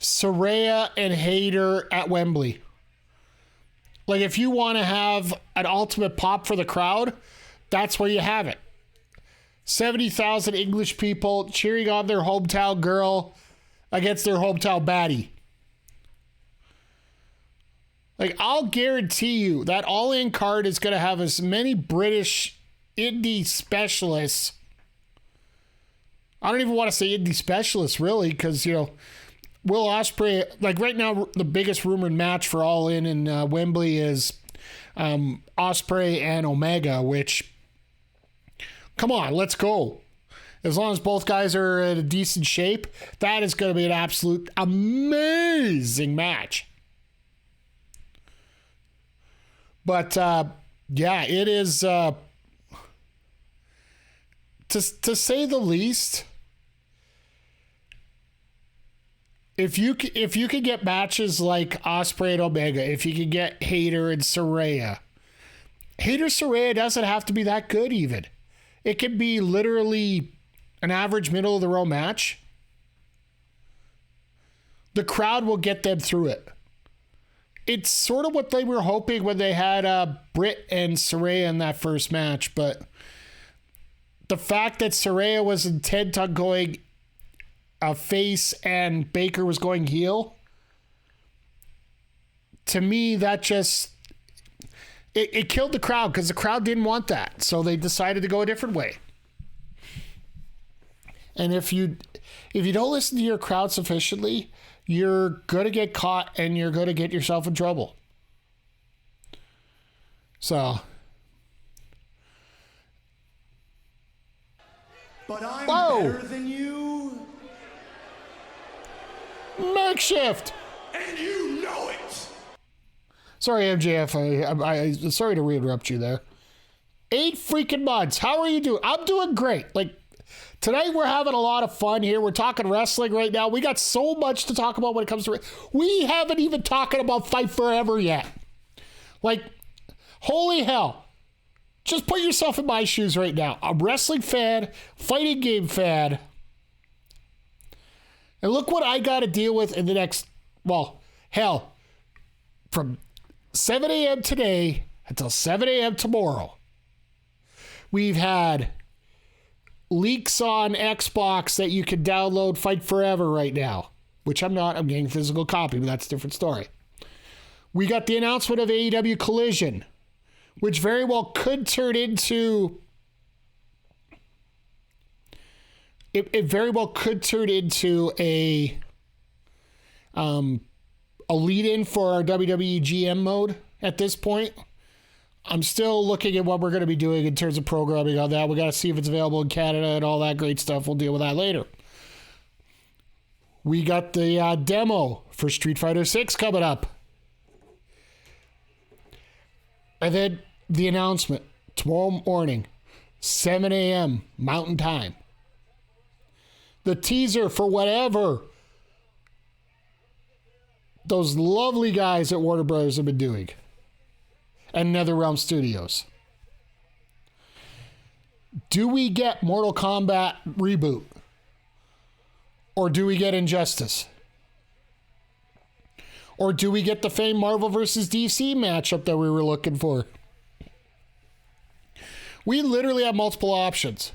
Saraya and Hayter at Wembley. Like, if you want to have an ultimate pop for the crowd, that's where you have it. 70,000 English people cheering on their hometown girl against their hometown baddie. Like, I'll guarantee you that All In card is going to have as many British indie specialists. I don't even want to say indie specialists, really, because, you know, Will Ospreay, like right now, the biggest rumored match for All In Wembley is Ospreay and Omega, which, come on, let's go. As long as both guys are in a decent shape, that is going to be an absolute amazing match. But, yeah, it is, to say the least, if you could get matches like Ospreay and Omega, if you could get Hayter and Saraya, Hayter-Saraya doesn't have to be that good even. It could be literally an average middle-of-the-road match. The crowd will get them through it. It's sort of what they were hoping when they had Britt and Saraya in that first match, but the fact that Saraya was intent on going face and Baker was going heel, to me, that just it killed the crowd, because the crowd didn't want that, so they decided to go a different way. And if you don't listen to your crowd sufficiently, you're going to get caught and you're going to get yourself in trouble. So. But I'm Whoa. better than you. Makeshift. And you know it. Sorry, MJF. I sorry to re-interrupt you there. 8 freaking months. How are you doing? I'm doing great. Like, tonight we're having a lot of fun here. We're talking wrestling right now. We got so much to talk about when it comes to... We haven't even talking about Fight Forever yet. Like, holy hell. Just put yourself in my shoes right now. I'm a wrestling fan, fighting game fan. And look what I got to deal with in the next... Well, hell. From 7 a.m. today until 7 a.m. tomorrow. We've had leaks on Xbox that you can download Fight Forever right now, which I'm not. I'm getting a physical copy, but that's a different story. We got the announcement of AEW Collision, which very well could turn into... It very well could turn into a lead-in for our WWE GM mode at this point. I'm still looking at what we're going to be doing in terms of programming on that. We got to see if it's available in Canada and all that great stuff. We'll deal with that later. We got the demo for Street Fighter 6 coming up. And then the announcement tomorrow morning, 7 a.m. Mountain Time. The teaser for whatever those lovely guys at Warner Brothers have been doing. And NetherRealm Studios. Do we get Mortal Kombat reboot? Or do we get Injustice? Or do we get the famed Marvel vs. DC matchup that we were looking for? We literally have multiple options.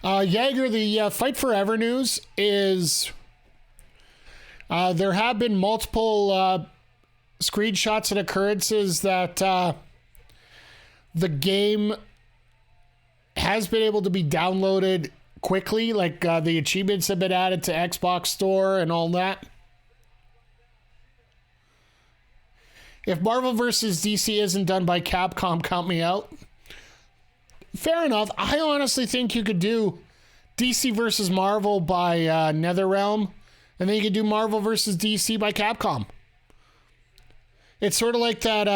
Jaeger, the Fight Forever news is... there have been multiple screenshots and occurrences that the game has been able to be downloaded quickly. Like the achievements have been added to Xbox Store and all that. If Marvel vs. DC isn't done by Capcom, count me out. Fair enough. I honestly think you could do DC versus Marvel by NetherRealm. And then you can do Marvel versus DC by Capcom. It's sort of like that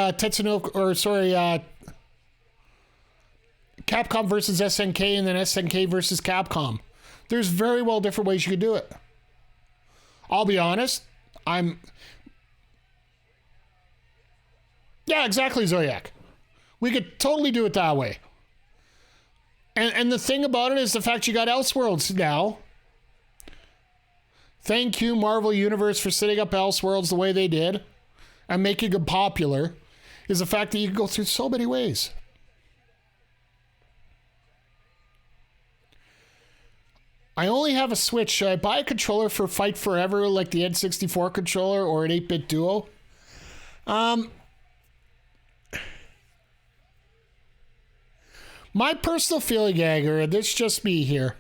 Capcom versus SNK and then SNK versus Capcom. There's very well different ways you could do it. I'll be honest. Yeah, exactly, Zoyak. We could totally do it that way. And the thing about it is the fact you got Elseworlds now. Thank you, Marvel Universe, for setting up Elseworlds the way they did and making them popular, is the fact that you can go through so many ways. I only have a Switch. Should I buy a controller for Fight Forever, like the N64 controller, or an 8-bit Duo? My personal feeling, Agger, and this is just me here,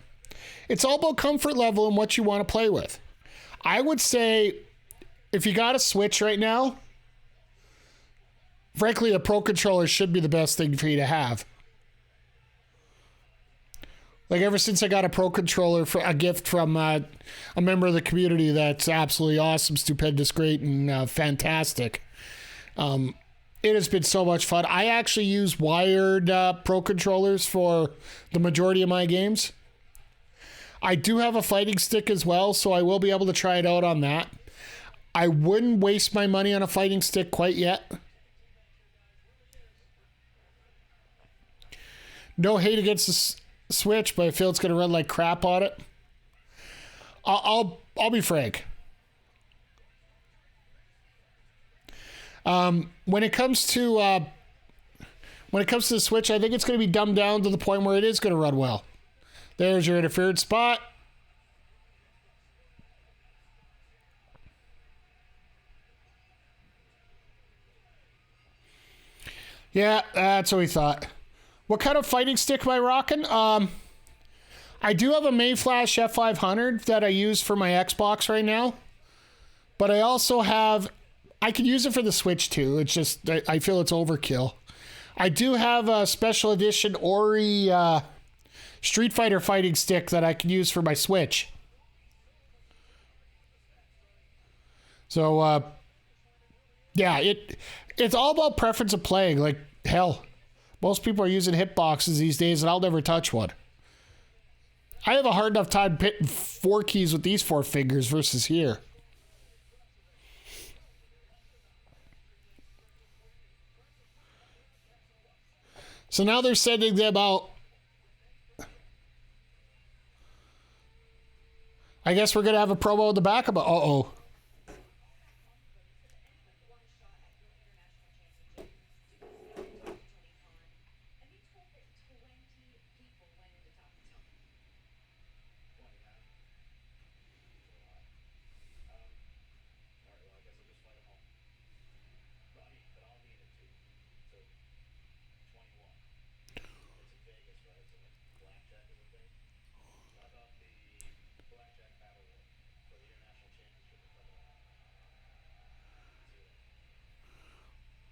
it's all about comfort level and what you want to play with. I would say, if you got a Switch right now, frankly, a Pro Controller should be the best thing for you to have. Like, ever since I got a Pro Controller for a gift from a member of the community that's absolutely awesome, stupendous, great, and fantastic, it has been so much fun. I actually use wired Pro Controllers for the majority of my games. I do have a fighting stick as well, so I will be able to try it out on that. I wouldn't waste my money on a fighting stick quite yet. No hate against the Switch, but I feel it's going to run like crap on it. I'll be frank. When it comes to the Switch, I think it's going to be dumbed down to the point where it is going to run well. There's your interference spot. Yeah, that's what we thought. What kind of fighting stick am I rocking? I do have a Mayflash F500 that I use for my Xbox right now. But I also have... I can use it for the Switch too. It's just... I feel it's overkill. I do have a special edition Ori Street Fighter fighting stick that I can use for my Switch. So, yeah, it's all about preference of playing. Like, hell... Most people are using hitboxes these days, and I'll never touch one. I have a hard enough time hitting 4 keys with these 4 fingers versus here. So now they're sending them out. I guess we're going to have a promo in the back about... Uh-oh.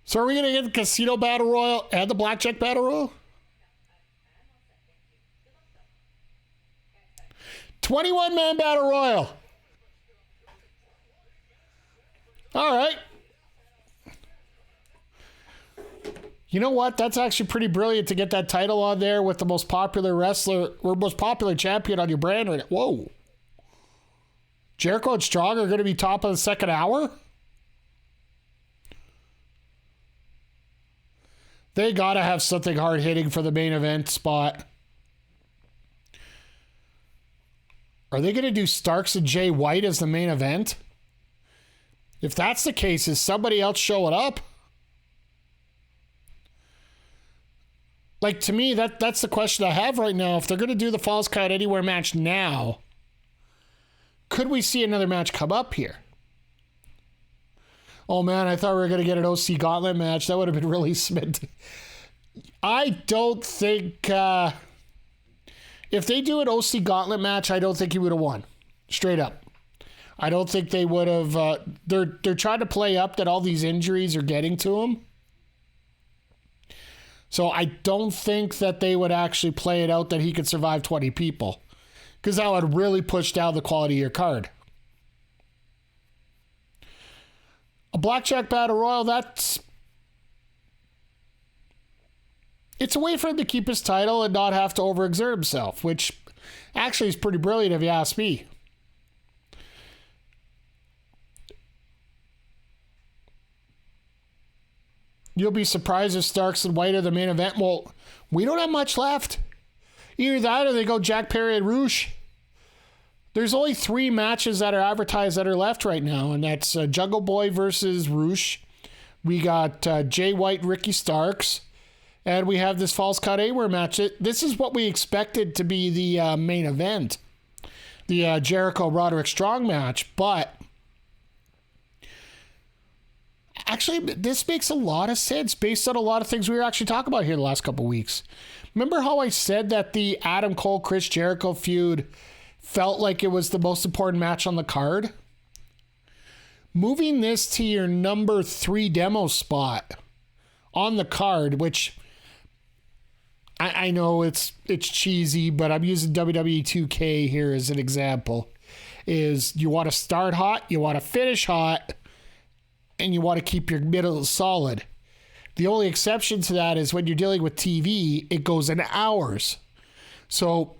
So are we going to get the Casino Battle Royal and the Blackjack Battle Royal? 21-man Battle Royal. All right. You know what? That's actually pretty brilliant to get that title on there with the most popular wrestler or most popular champion on your brand right now. Whoa. Jericho and Strong are going to be top of the second hour? They got to have something hard-hitting for the main event spot. Are they going to do Starks and Jay White as the main event? If that's the case, is somebody else showing up? Like, to me, that's the question I have right now. If they're going to do the Falls Count Anywhere match now, could we see another match come up here? Oh, man, I thought we were going to get an OC Gauntlet match. That would have been really smitten. I don't think... if they do an OC Gauntlet match, I don't think he would have won. Straight up. I don't think they would have... They're trying to play up that all these injuries are getting to him. So I don't think that they would actually play it out that he could survive 20 people. Because that would really push down the quality of your card. A Blackjack Battle Royal, it's a way for him to keep his title and not have to overexert himself, which actually is pretty brilliant if you ask me. You'll be surprised if Starks and White are the main event. Well, we don't have much left. Either that or they go Jack Perry and Roosh. There's only 3 matches that are advertised that are left right now, and that's Jungle Boy versus Roosh. We got Jay White, Ricky Starks, and we have this Falls Count Anywhere match. This is what we expected to be the main event. the Jericho-Roderick Strong match, but actually, this makes a lot of sense based on a lot of things we were actually talking about here the last couple of weeks. Remember how I said that the Adam Cole-Chris Jericho feud felt like it was the most important match on the card? Moving this to your number 3 demo spot on the card, which I know it's cheesy, but I'm using WWE 2K here as an example, is you want to start hot, you want to finish hot, and you want to keep your middle solid. The only exception to that is when you're dealing with TV, it goes in hours. So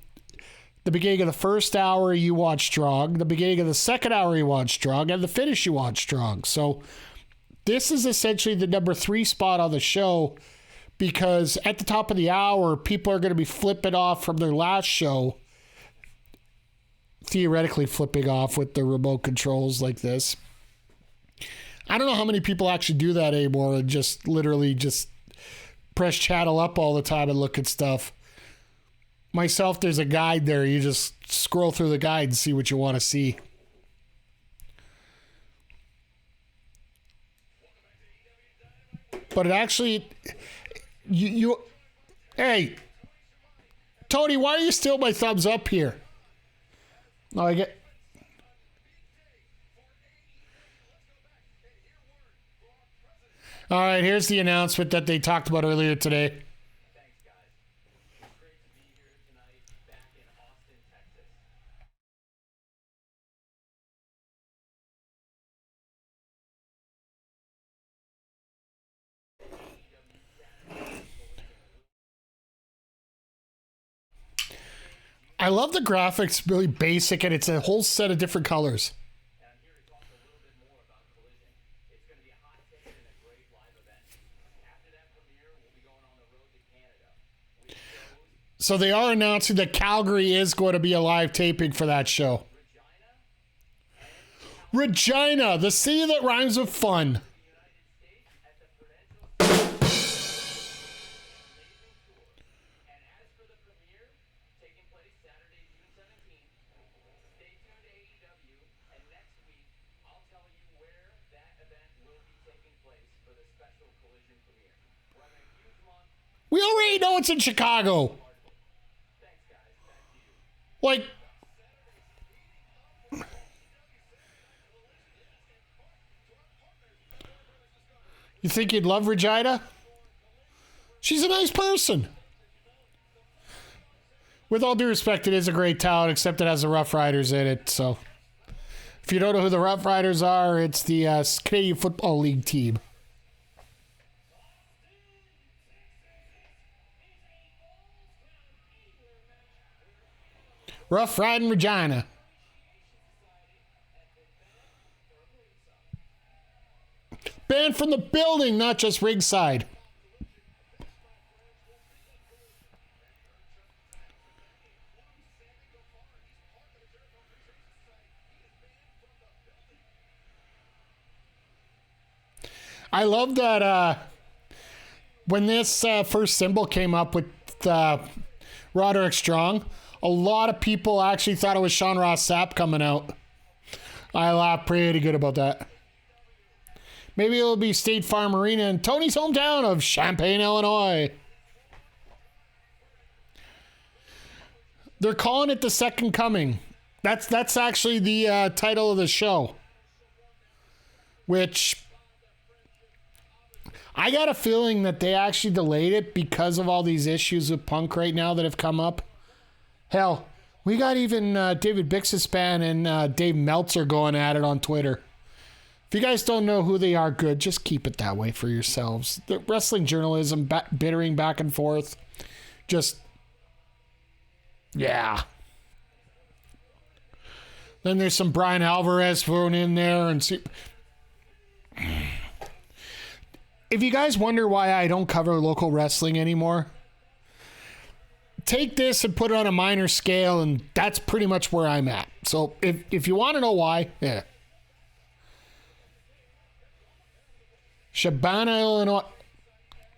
the beginning of the first hour, you want strong. The beginning of the second hour, you want strong. And the finish, you want strong. So this is essentially the number 3 spot on the show, because at the top of the hour, people are going to be flipping off from their last show, theoretically flipping off with the remote controls like this. I don't know how many people actually do that anymore and just literally just press channel up all the time and look at stuff. Myself, there's a guide there. You just scroll through the guide and see what you want to see. But it actually, hey, Tony, why are you still my thumbs up here? No, I get. All right, here's the announcement that they talked about earlier today. Thanks, guys. It's great to be here tonight, back in Austin, Texas. I love the graphics, really basic, and it's a whole set of different colors. And I'm here to talk a little bit more about Collision. It's going to be a hot ticket and a great live event. After that premiere, we'll be going on the road to Canada. So they are announcing that Calgary is going to be a live taping for that show. Regina, the city that rhymes with fun. We already know it's in Chicago. Like, you think you'd love Regina? She's a nice person. With all due respect, it is a great town, except it has the Rough Riders in it. So, if you don't know who the Rough Riders are, it's the Canadian Football League team. Rough Riding Regina. Banned from the building, not just ringside. love that when this first symbol came up with Roderick Strong, a lot of people actually thought it was Sean Ross Sapp coming out. I laughed pretty good about that. Maybe it'll be State Farm Arena in Tony's hometown of Champaign, Illinois. They're calling it The Second Coming. That's actually the title of the show. Which I got a feeling that they actually delayed it because of all these issues with Punk right now that have come up. Hell, we got even David Bixenspan and Dave Meltzer going at it on Twitter. If you guys don't know who they are, good. Just keep it that way for yourselves. The wrestling journalism, bittering back and forth. Just, yeah. Then there's some Brian Alvarez thrown in there. And see. If you guys wonder why I don't cover local wrestling anymore, take this and put it on a minor scale, and that's pretty much where I'm at. So if you want to know why, yeah. Shabana, Illinois.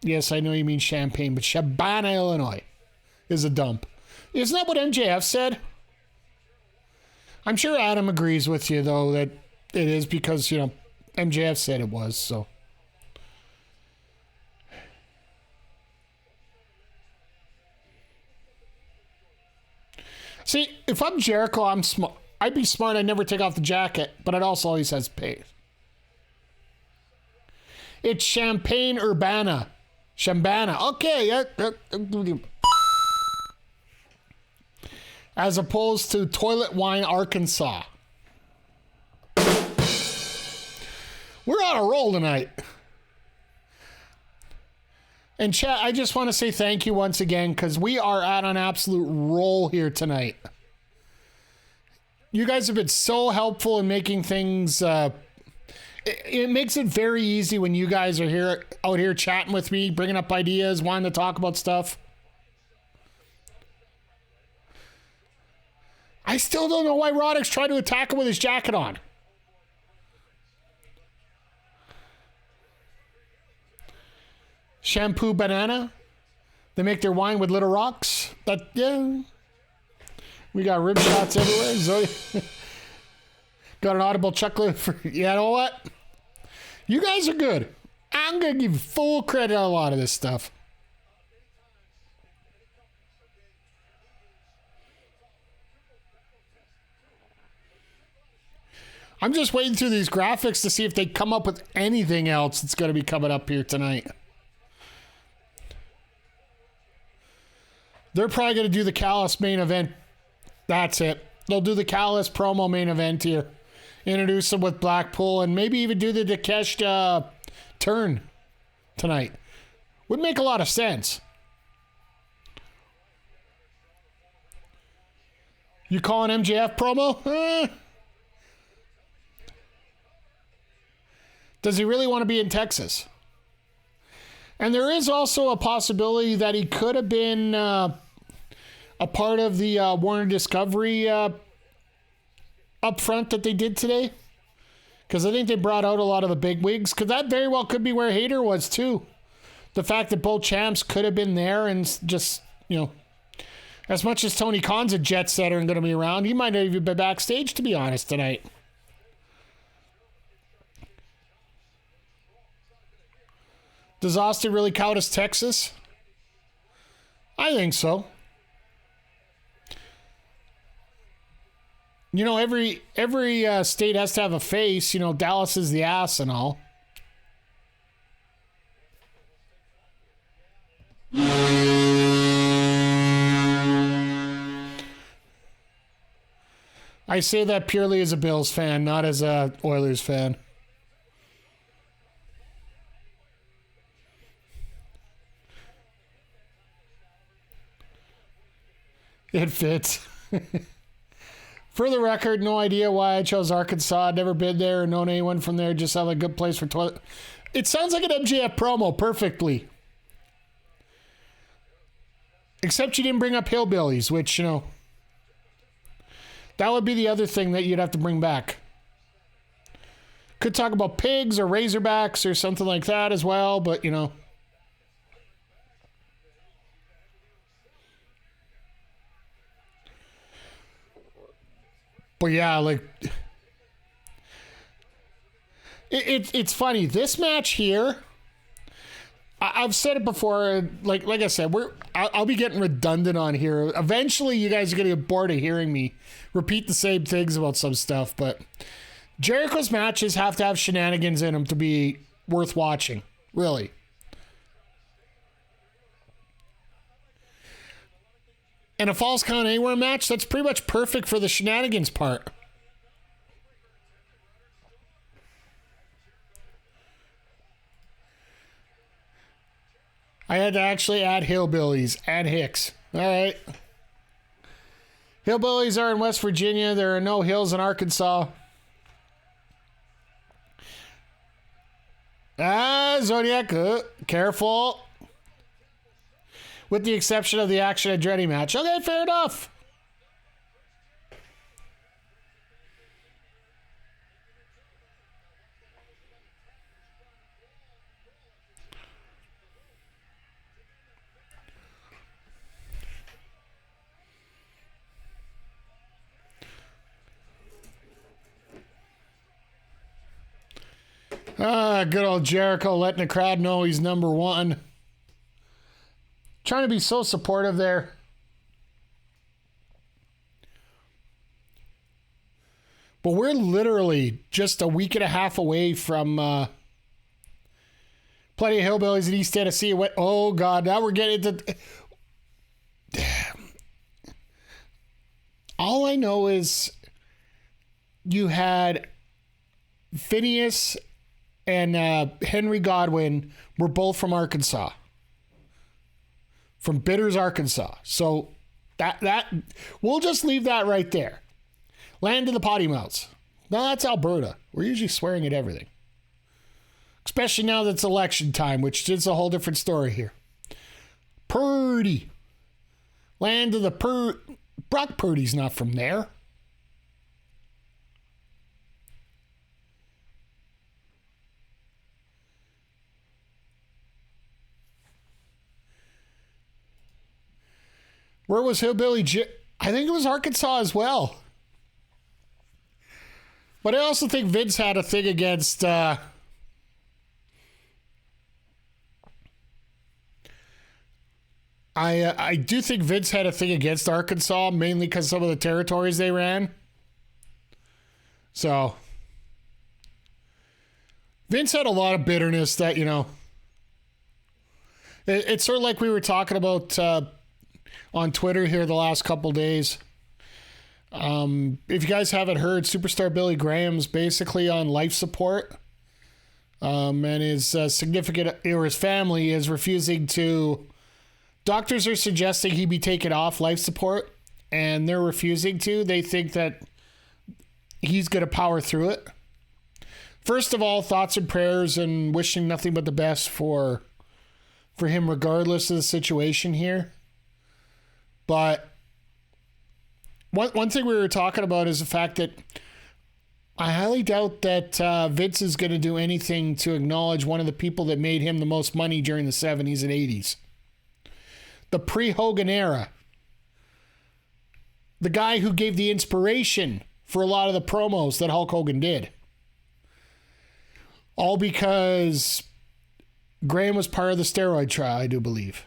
Yes, I know you mean Champaign, but Shabana, Illinois is a dump. Isn't that what MJF said? I'm sure Adam agrees with you, though, that it is because, MJF said it was, so. See, if I'm Jericho, I'm smart. I'd be smart. I'd never take off the jacket, but I'd also always hesitate. It's Champagne Urbana. Shambana. Okay. As opposed to Toilet Wine Arkansas. We're on a roll tonight. And chat, I just want to say thank you once again because we are at an absolute roll here tonight. You guys have been so helpful in making things. It makes it very easy when you guys are out here chatting with me, bringing up ideas, wanting to talk about stuff. I still don't know why Roddick's tried to attack him with his jacket on. Shampoo Banana. They make their wine with little rocks. We got rib shots everywhere. Zoe got an audible chuckle for. You know what? You guys are good. I'm going to give you full credit on a lot of this stuff. I'm just waiting through these graphics to see if they come up with anything else that's going to be coming up here tonight. They're probably going to do the Callis main event. That's it. They'll do the Callis promo main event here. Introduce them with Blackpool and maybe even do the Dakesh turn tonight. Would make a lot of sense. You calling MJF promo? Does he really want to be in Texas? And there is also a possibility that he could have been a part of the Warner Discovery upfront that they did today. Because I think they brought out a lot of the big wigs. Because that very well could be where Hater was too. The fact that both champs could have been there and just, as much as Tony Khan's a jet setter and going to be around, he might not even be backstage, to be honest, tonight. Does Austin really count as Texas? I think so. Every state has to have a face. Dallas is the ass and all. I say that purely as a Bills fan, not as a Oilers fan. It fits. For the record, no idea why I chose Arkansas. I'd never been there or known anyone from there. Just have a good place for toilet. It sounds like an MJF promo perfectly. Except you didn't bring up hillbillies, which, that would be the other thing that you'd have to bring back. Could talk about pigs or razorbacks or something like that as well, but, But yeah, it's funny. This match here, I've said it before. Like I said, I'll be getting redundant on here. Eventually, you guys are gonna get bored of hearing me repeat the same things about some stuff. But Jericho's matches have to have shenanigans in them to be worth watching. Really. And a Falls Count Anywhere match, that's pretty much perfect for the shenanigans part. I had to actually add hillbillies. Add Hicks. All right. Hillbillies are in West Virginia. There are no hills in Arkansas. Zodiac. Careful. With the exception of the Action Andretti match. Okay, fair enough. Good old Jericho letting the crowd know he's number one. Trying to be so supportive there. But we're literally just a week and a half away from Plenty of Hillbillies in East Tennessee. Oh, God. Now we're getting to... All I know is you had Phineas and Henry Godwin were both from Arkansas. From Bitters, Arkansas. So that we'll just leave that right there. Land of the potty mouths. No, that's Alberta. We're usually swearing at everything. Especially now that it's election time, which is a whole different story here. Purdy. Land of the Brock Purdy's not from there. Where was Hillbilly I think it was Arkansas as well. But I also think Vince had a thing against I do think Vince had a thing against Arkansas, mainly because some of the territories they ran. So Vince had a lot of bitterness that, you know, it's sort of like we were talking about on Twitter here the last couple days. If you guys haven't heard, Superstar Billy Graham's basically on life support. And his significant, or his family is refusing to... Doctors are suggesting he be taken off life support, and they're refusing to. They think that he's going to power through it. First of all, thoughts and prayers and wishing nothing but the best for him regardless of the situation here. But one thing we were talking about is the fact that I highly doubt that Vince is going to do anything to acknowledge one of the people that made him the most money during the 70s and 80s. The pre-Hogan era. The guy who gave the inspiration for a lot of the promos that Hulk Hogan did. All because Graham was part of the steroid trial, I do believe.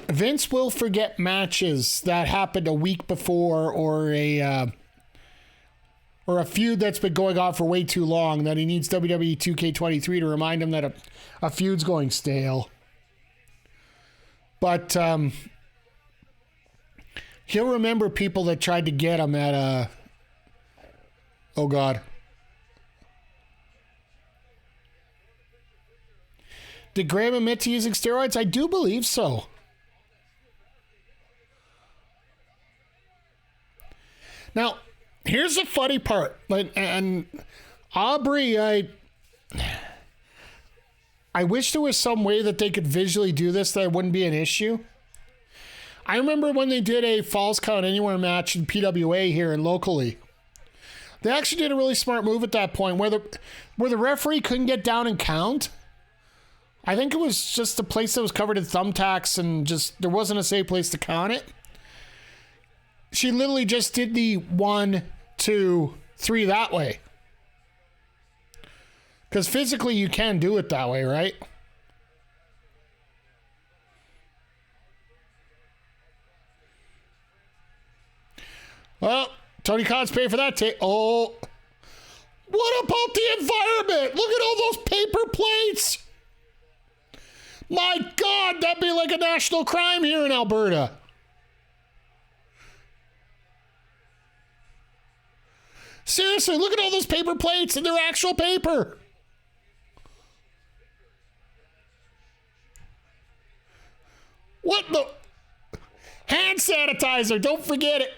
Vince will forget matches that happened a week before or a feud that's been going on for way too long that he needs WWE 2K23 to remind him that a feud's going stale. But he'll remember people that tried to get him at oh God. Did Graham admit to using steroids? I do believe so. Now, here's the funny part. And Aubrey, I wish there was some way that they could visually do this that it wouldn't be an issue. I remember when they did a Falls Count Anywhere match in PWA here and locally. They actually did a really smart move at that point where the referee couldn't get down and count. I think it was just a place that was covered in thumbtacks and just there wasn't a safe place to count it. She literally just did the 1, 2, 3 that way. Because physically you can do it that way, right? Well, Tony Khan's paying for that tape. Oh, what about the environment? Look at all those paper plates. My God, that'd be like a national crime here in Alberta. Seriously, look at all those paper plates and they're actual paper. What the? Hand sanitizer, don't forget it.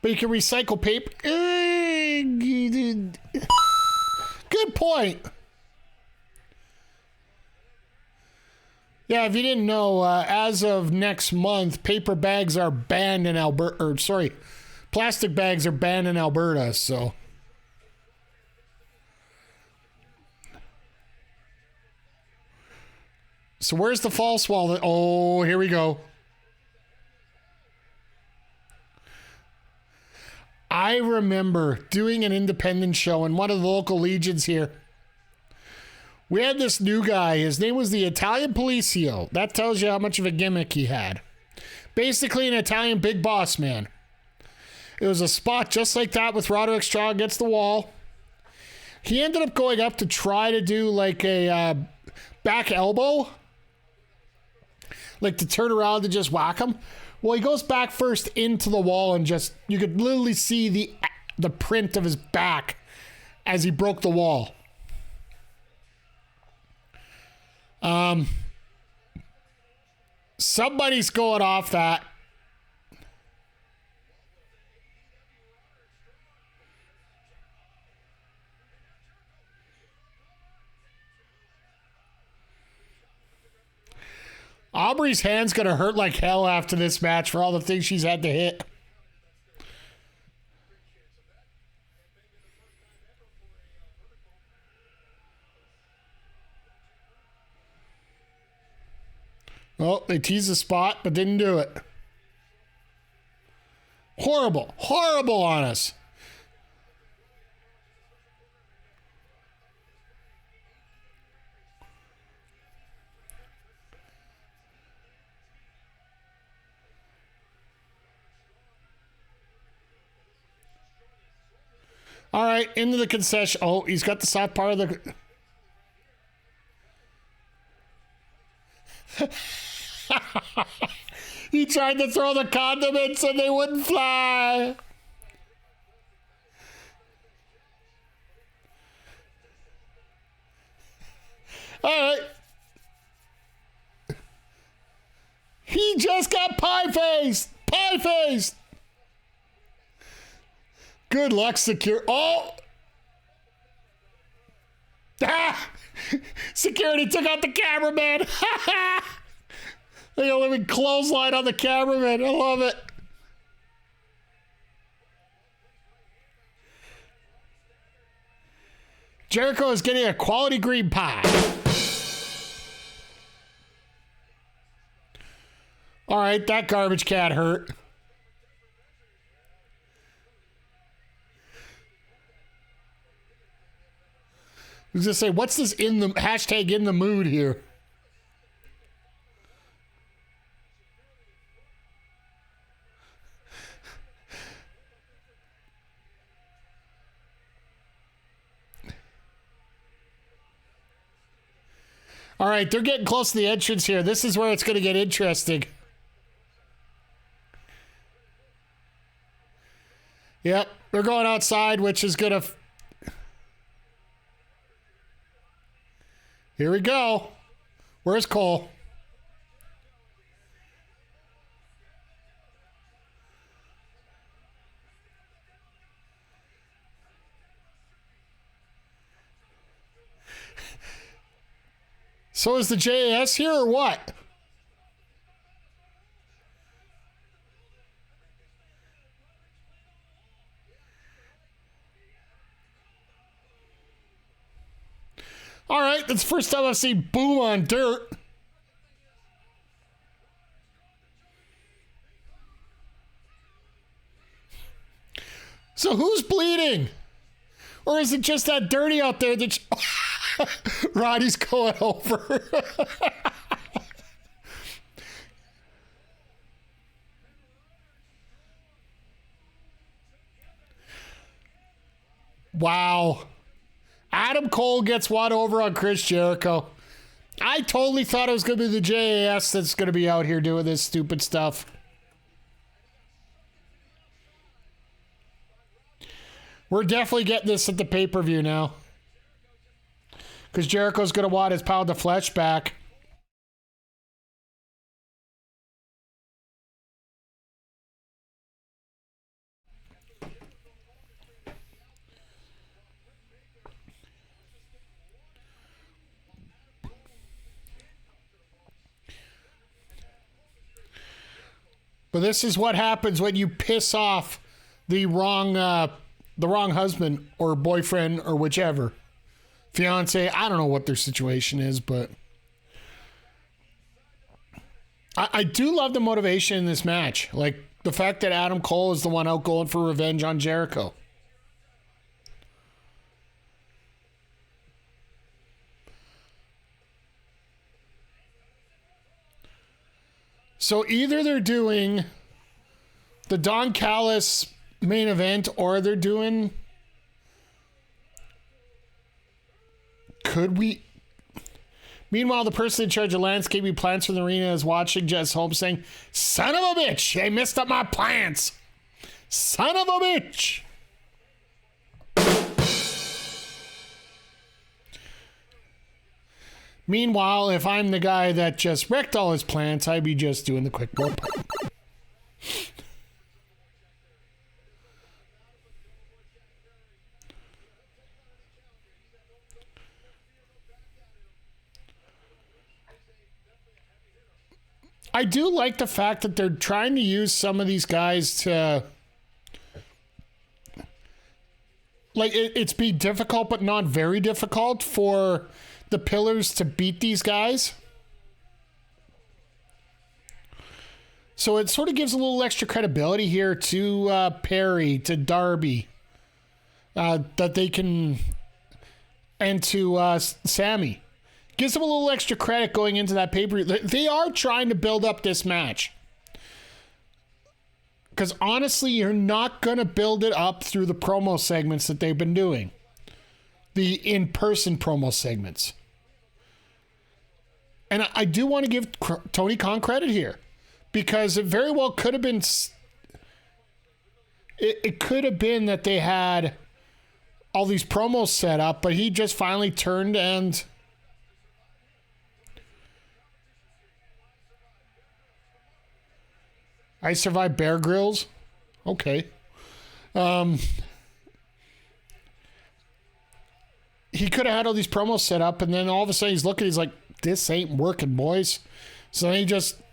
But you can recycle paper. Good point. Yeah, if you didn't know, as of next month, paper bags are banned in Alberta. Or, sorry, plastic bags are banned in Alberta, so. So where's the false wall? Oh, here we go. I remember doing an independent show in one of the local legions here. We had this new guy. His name was the Italian Policio. That tells you how much of a gimmick he had. Basically an Italian big boss man. It was a spot just like that with Roderick Strong against the wall. He ended up going up to try to do like a back elbow. Like to turn around to just whack him. Well, he goes back first into the wall and just, you could literally see the print of his back as he broke the wall. Somebody's going off that. Aubrey's hand's gonna hurt like hell after this match for all the things she's had to hit. Well, they teased the spot, but didn't do it. Horrible. Horrible on us. All right, into the concession. Oh, he's got the soft part of the... He tried to throw the condiments and they wouldn't fly. All right. He just got pie-faced. Pie-faced. Good luck, secure. Oh! Ah! Security took out the cameraman. They got a living clothesline on the cameraman. I love it. Jericho is getting a quality green pie. All right, that garbage cat hurt. I was gonna say, what's this in the hashtag in the mood here? All right, they're getting close to the entrance here. This is where it's going to get interesting. Yep, they're going outside, which is going to... Here we go. Where's Cole? So is the JAS here or what? All right, that's the first time I've seen Boom on dirt. So who's bleeding? Or is it just that dirty out there that... Roddy's going over. Wow. Adam Cole gets one over on Chris Jericho. I totally thought it was going to be the JAS that's going to be out here doing this stupid stuff. We're definitely getting this at the pay-per-view now. Because Jericho's going to want his pound of flesh back. But this is what happens when you piss off the wrong husband or boyfriend or whichever. Fiance, I don't know what their situation is, but I do love the motivation in this match. Like the fact that Adam Cole is the one out going for revenge on Jericho. So either they're doing the Don Callis main event or they're doing... Could we... Meanwhile, the person in charge of landscaping plants for the arena is watching Jess Holmes saying, "Son of a bitch, they messed up my plants. Son of a bitch." Meanwhile, if I'm the guy that just wrecked all his plants, I'd be just doing the quick rope. I do like the fact that they're trying to use some of these guys to... Like, it's be difficult, but not very difficult for the Pillars to beat these guys. So it sort of gives a little extra credibility here to Perry, to Darby, that they can... And to Sammy. Gives them a little extra credit going into that pay-per-view. They are trying to build up this match. Because honestly, you're not going to build it up through the promo segments that they've been doing. The in-person promo segments. And I do want to give Tony Khan credit here. Because it very well could have been... It could have been that they had all these promos set up, but he just finally turned and... I survived Bear Grylls. Okay. He could have had all these promos set up, and then all of a sudden he's looking, he's like, "This ain't working, boys." So then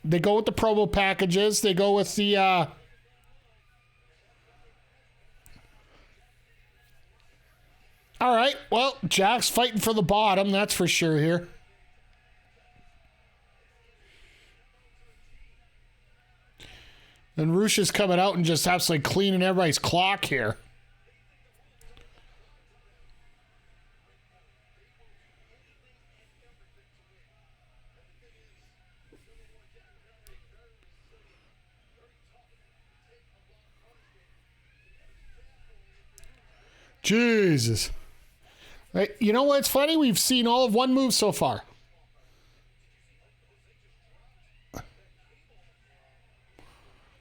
they go with the promo packages. They go with the, all right, well, Jack's fighting for the bottom, that's for sure here. And Roosh is coming out and just absolutely cleaning everybody's clock here. Jesus. Right, you know what's funny? We've seen all of one move so far.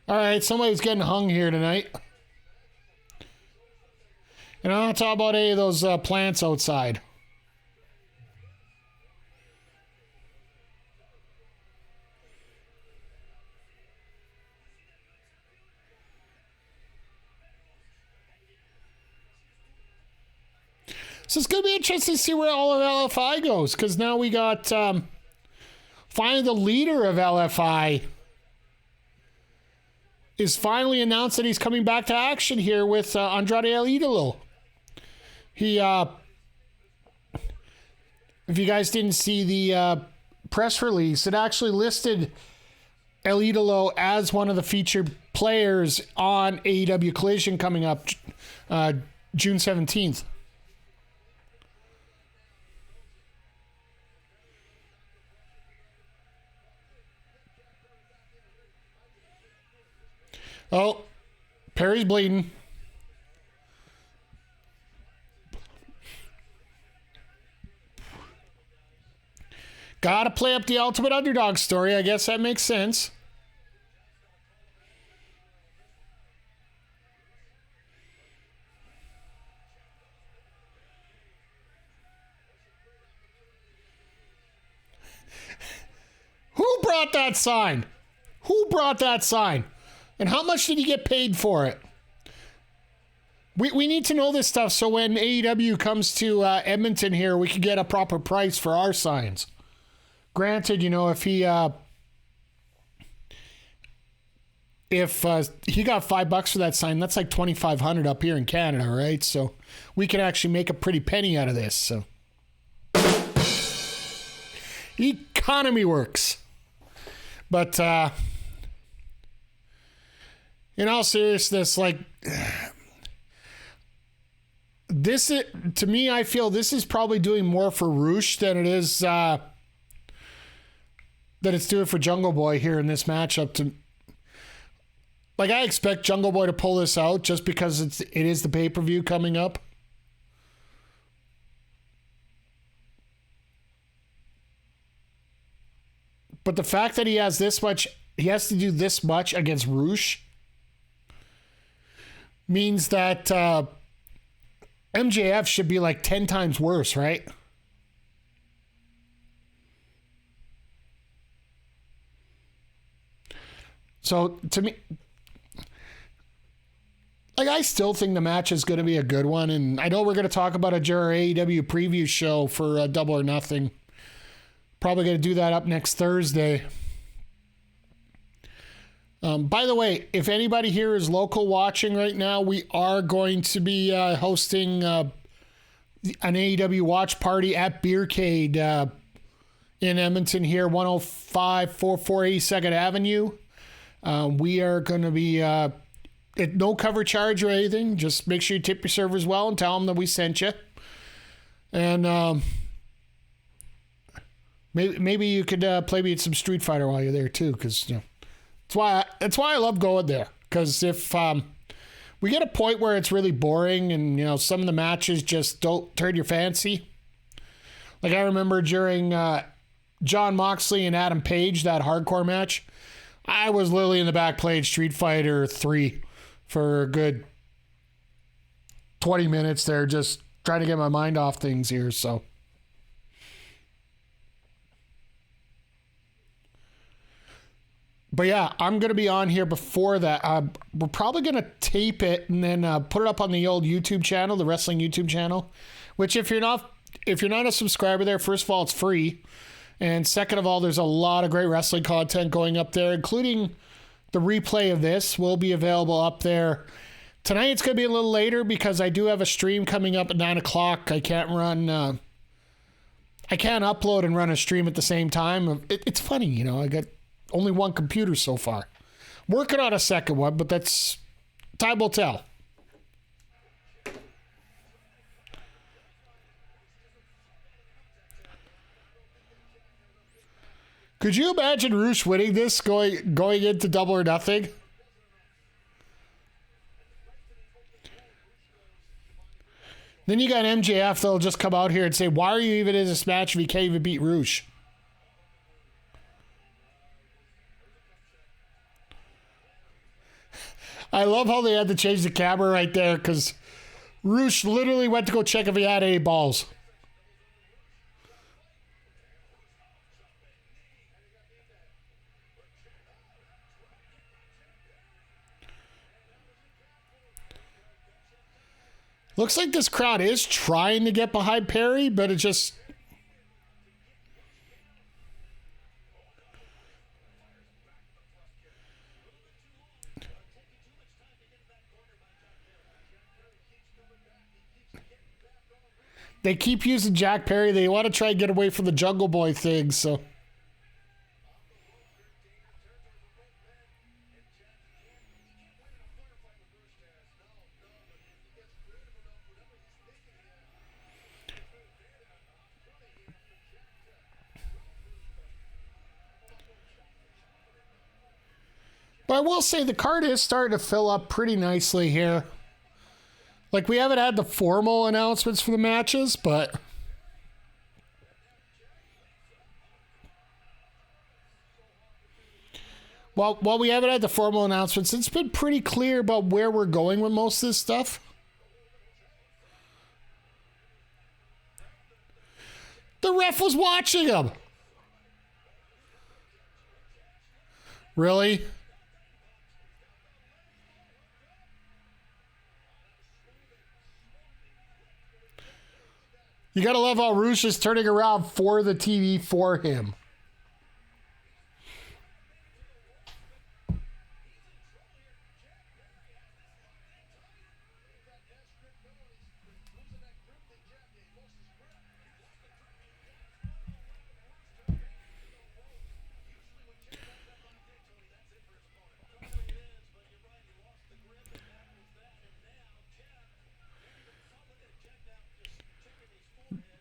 All right, somebody's getting hung here tonight. And I don't talk about any of those plants outside. So it's going to be interesting to see where all of LFI goes, because now we got finally the leader of LFI is finally announced that he's coming back to action here with Andrade El Idolo. He, if you guys didn't see the press release, it actually listed El Idolo as one of the featured players on AEW Collision coming up June 17th. Oh, Perry's bleeding. Gotta play up the ultimate underdog story. I guess that makes sense. Who brought that sign? Who brought that sign? And how much did he get paid for it? We need to know this stuff so when AEW comes to Edmonton here, we can get a proper price for our signs. Granted, you know, if he got $5 for that sign, that's like $2,500 up here in Canada, right? So we can actually make a pretty penny out of this. So economy works. But in all seriousness, like this is, to me, I feel this is probably doing more for Roosh than it is that it's doing for Jungle Boy here in this matchup. To like, I expect Jungle Boy to pull this out just because it is the pay-per-view coming up. But the fact that he has to do this much against Roosh means that MJF should be like 10 times worse, right? So to me, like, I still think the match is going to be a good one. And I know we're going to talk about it during our AEW preview show for Double or Nothing. Probably going to do that up next Thursday. By the way, if anybody here is local watching right now, we are going to be hosting an AEW watch party at Beercade in Edmonton here, 10544 82nd Avenue. We are going to be at no cover charge or anything. Just make sure you tip your servers well and tell them that we sent you. And maybe you could play me some Street Fighter while you're there too, because that's why I love going there. Because if we get a point where it's really boring and some of the matches just don't turn your fancy, like I remember during John Moxley and Adam Page, that hardcore match, I was literally in the back playing Street Fighter 3 for a good 20 minutes there, just trying to get my mind off things here. So. But yeah, I'm going to be on here before that. We're probably going to tape it and then put it up on the old YouTube channel, the wrestling YouTube channel, which if you're not a subscriber there, first of all, it's free. And second of all, there's a lot of great wrestling content going up there, including the replay of this will be available up there. Tonight it's going to be a little later because I do have a stream coming up at 9 o'clock. I can't upload and run a stream at the same time. It's funny, I got only one computer so far. Working on a second one, but that's time will tell. Could you imagine Roosh winning this going into Double or Nothing? Then you got MJF that'll just come out here and say, why are you even in this match if you can't even beat Roosh? I love how they had to change the camera right there because Roosh literally went to go check if he had any balls. Looks like this crowd is trying to get behind Perry, but it just... They keep using Jack Perry. They want to try and get away from the Jungle Boy thing, so... But I will say the card is starting to fill up pretty nicely here. Like, we haven't had the formal announcements for the matches, but... While we haven't had the formal announcements, it's been pretty clear about where we're going with most of this stuff. The ref was watching him. Really? You gotta love how Roosh is turning around for the TV for him.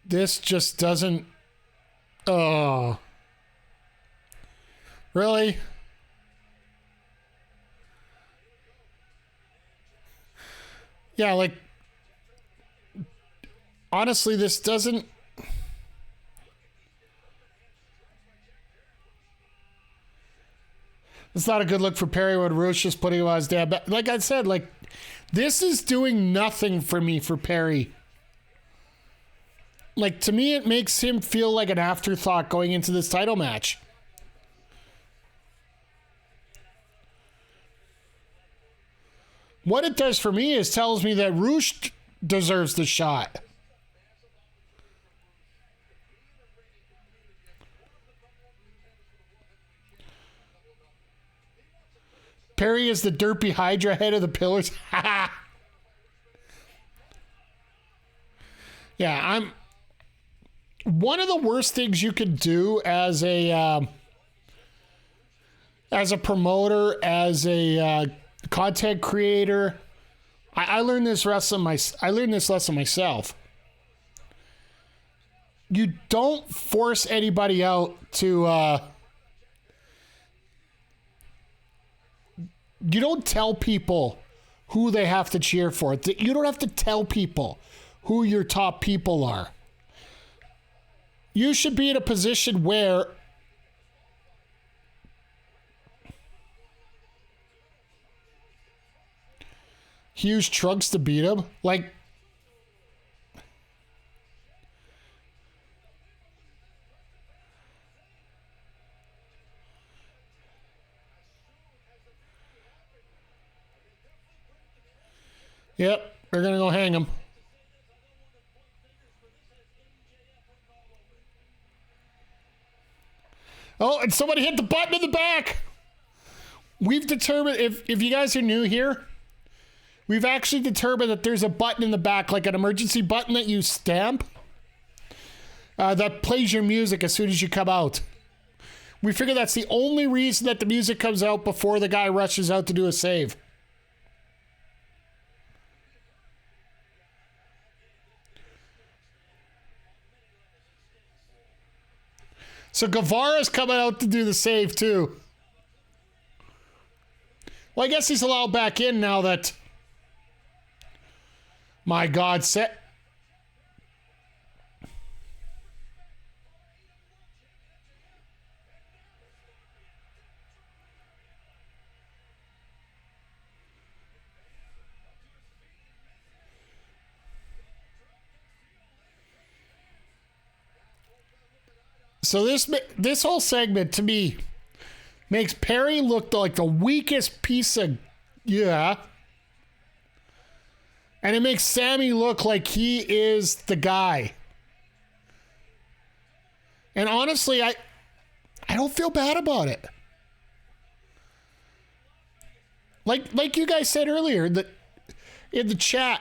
This just doesn't. Oh. Really? Yeah, like. Honestly, this doesn't. It's not a good look for Perry when Roosh is putting him on his dad. But like I said, like, this is doing nothing for me for Perry. Like, to me, it makes him feel like an afterthought going into this title match. What it does for me is tells me that Roosh deserves the shot. Perry is the derpy Hydra head of the pillars. Yeah, I'm. One of the worst things you could do as a promoter, as a content creator. I learned this lesson myself. You don't force anybody out to. You don't tell people who they have to cheer for. You don't have to tell people who your top people are. You should be in a position where Hughes trunks to beat him. Like, yep, they're going to go hang him. Oh, and somebody hit the button in the back. We've determined, if you guys are new here, we've actually determined that there's a button in the back, like an emergency button that you stamp, that plays your music as soon as you come out. We figure that's the only reason that the music comes out before the guy rushes out to do a save. So Guevara's coming out to do the save too. Well, I guess he's allowed back in now that... My God, set... So this whole segment, to me, makes Perry look like the weakest piece of... Yeah. And it makes Sammy look like he is the guy. And honestly, I don't feel bad about it. Like you guys said earlier, that in the chat,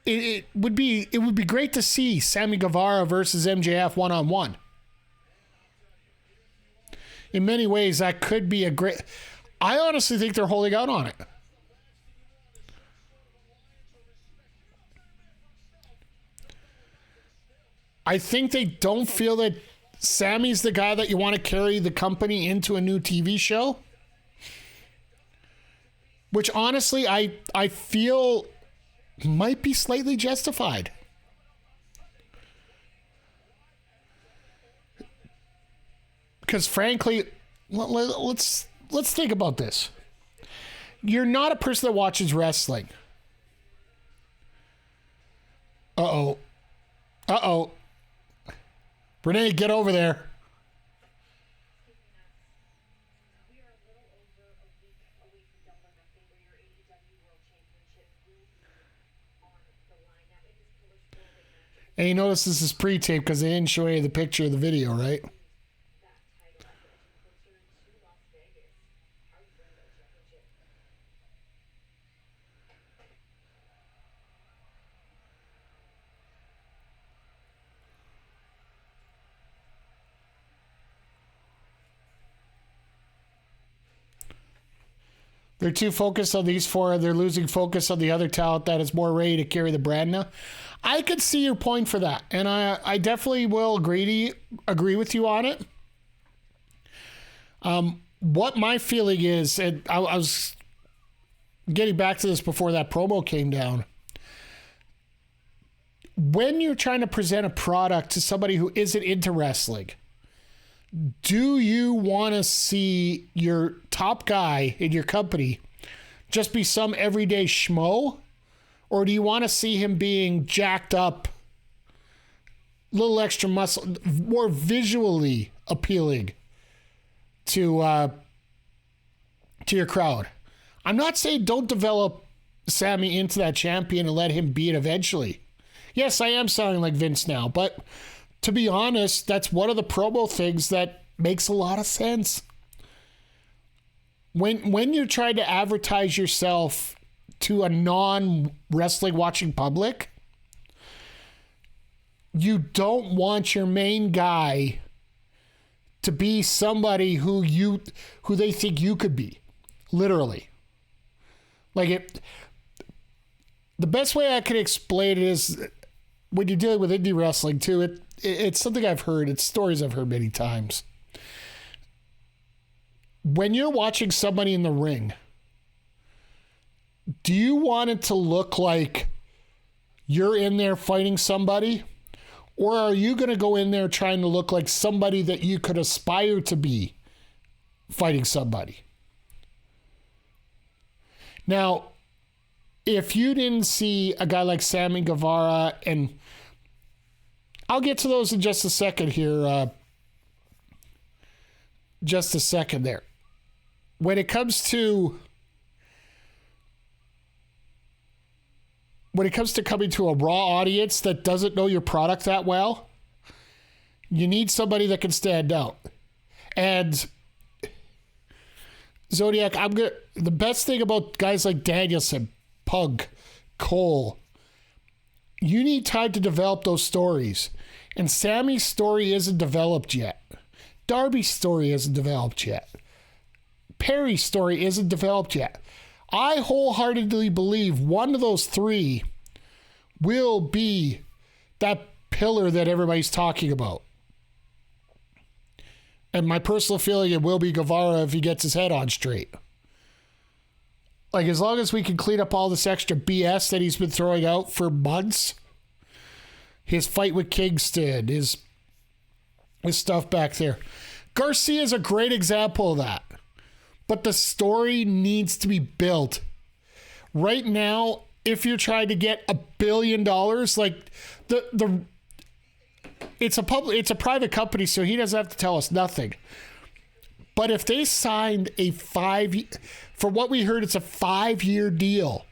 it would be great to see Sammy Guevara versus MJF one-on-one. In many ways, that could be a great... I honestly think they're holding out on it. I think they don't feel that Sammy's the guy that you want to carry the company into a new TV show. Which honestly, I feel might be slightly justified. Because frankly, let's think about this. You're not a person that watches wrestling. Uh-oh. Uh-oh. Renee, get over there. We are a little over a week away from Double or Nothing, where your AEW World Championship will be on the line. Now, it is Pillar's 4-way match. And you notice this is pre-taped because they didn't show you the picture of the video, right? That title after its return to Las Vegas. How are you feeling about the championship? They're too focused on these four. They're losing focus on the other talent that is more ready to carry the brand now. I could see your point for that, and I definitely will agree with you on it. What my feeling is, and I was getting back to this before that promo came down. When you're trying to present a product to somebody who isn't into wrestling, do you want to see your top guy in your company just be some everyday schmo? Or do you want to see him being jacked up, little extra muscle, more visually appealing to your crowd? I'm not saying don't develop Sammy into that champion and let him be it eventually. Yes, I am sounding like Vince now, but to be honest, that's one of the promo things that makes a lot of sense. When you're trying to advertise yourself to a non-wrestling watching public, you don't want your main guy to be somebody who they think you could be, literally. Like the best way I can explain it is when you're dealing with indie wrestling too. It's something I've heard. It's stories I've heard many times. When you're watching somebody in the ring, do you want it to look like you're in there fighting somebody? Or are you going to go in there trying to look like somebody that you could aspire to be fighting somebody? Now, if you didn't see a guy like Sammy Guevara, and I'll get to those in just a second here. Just a second there. When it comes to coming to a raw audience that doesn't know your product that well, you need somebody that can stand out. And Zodiac, the best thing about guys like Danielson, Pug, Cole, you need time to develop those stories. And Sammy's story isn't developed yet. Darby's story isn't developed yet. Perry's story isn't developed yet. I wholeheartedly believe one of those three will be that pillar that everybody's talking about. And my personal feeling, it will be Guevara if he gets his head on straight. Like, as long as we can clean up all this extra BS that he's been throwing out for months, his fight with Kingston, his stuff back there. Garcia is a great example of that. But the story needs to be built. Right now, if you're trying to get $1 billion, like it's a private company, so he doesn't have to tell us nothing. But if they signed for what we heard, it's a 5-year deal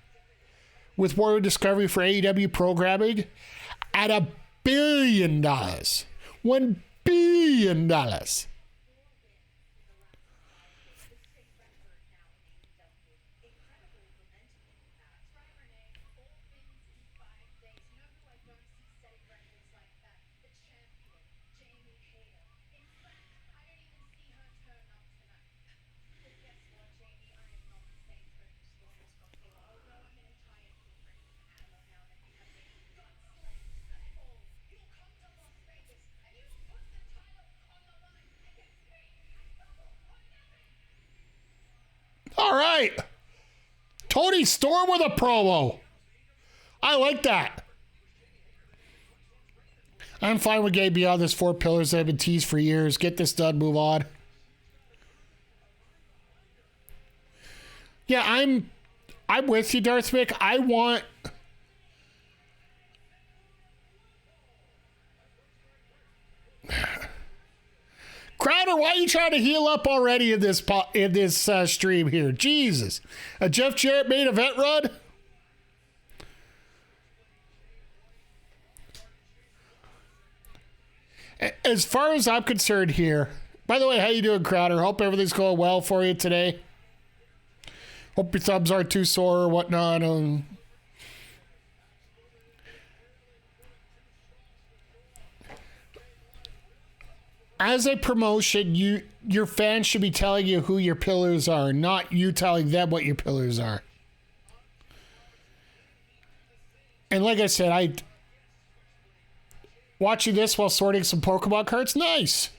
with Warrior Discovery for AEW programming at $1 billion. $1 billion. All right. Tony Storm with a promo. I like that. I'm fine with getting beyond this 4 pillars that have been teased for years. Get this done, move on. Yeah, I'm with you, Darth Mick. I want... Crowder, why are you trying to heal up already in this stream here? Jesus. A Jeff Jarrett main event run? As far as I'm concerned here, by the way, how you doing, Crowder? Hope everything's going well for you today. Hope your thumbs aren't too sore or whatnot. as a promotion, your fans should be telling you who your pillars are, not you telling them what your pillars are. And like I said, watching this while sorting some Pokemon cards, nice.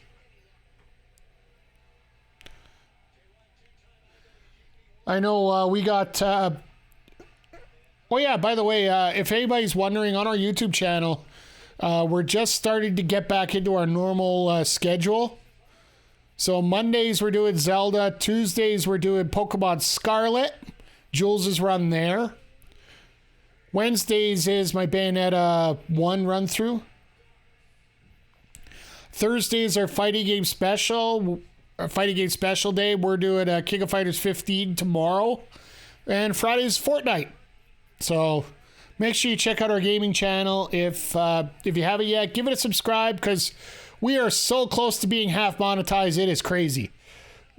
I know we got... oh yeah, by the way, if anybody's wondering, on our YouTube channel, we're just starting to get back into our normal schedule. So Mondays we're doing Zelda, Tuesdays we're doing Pokemon Scarlet, Jules' run there. Wednesdays is my Bayonetta 1 run through. Thursdays are Fighting Game Special. Fighting Game Special Day. We're doing King of Fighters 15 tomorrow. And Friday's Fortnite. So make sure you check out our gaming channel. If you haven't yet, give it a subscribe because we are so close to being half monetized. It is crazy.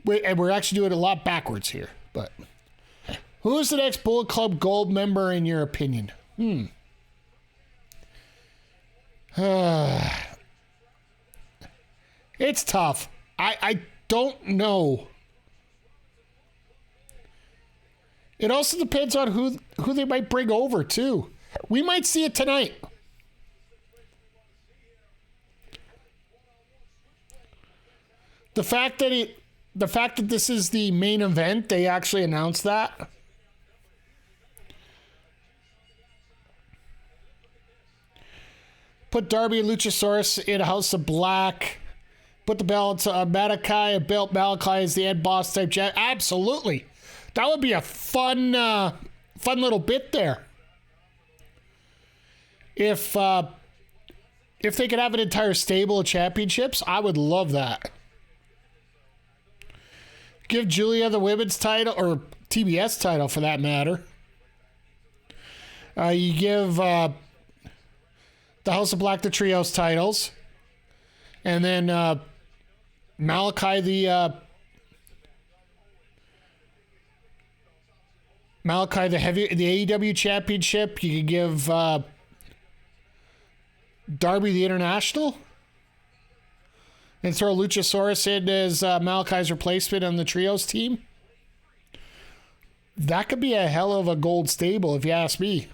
And we're actually doing it a lot backwards here. But who's the next Bullet Club Gold member in your opinion? It's tough. I don't know. It also depends on who they might bring over too. We might see it tonight. The fact that this is the main event, they actually announced that. Put Darby and Luchasaurus in House of Black. Put the belt on Malachi and built Malachi as the end boss type. Absolutely. That would be a fun little bit there. If they could have an entire stable of championships, I would love that. Give Julia the women's title, or TBS title for that matter. You give the House of Black the Trios titles. And then Malachi the AEW championship. You could give Darby the International. And throw Luchasaurus in as Malachi's replacement on the Trios team. That could be a hell of a gold stable, if you ask me.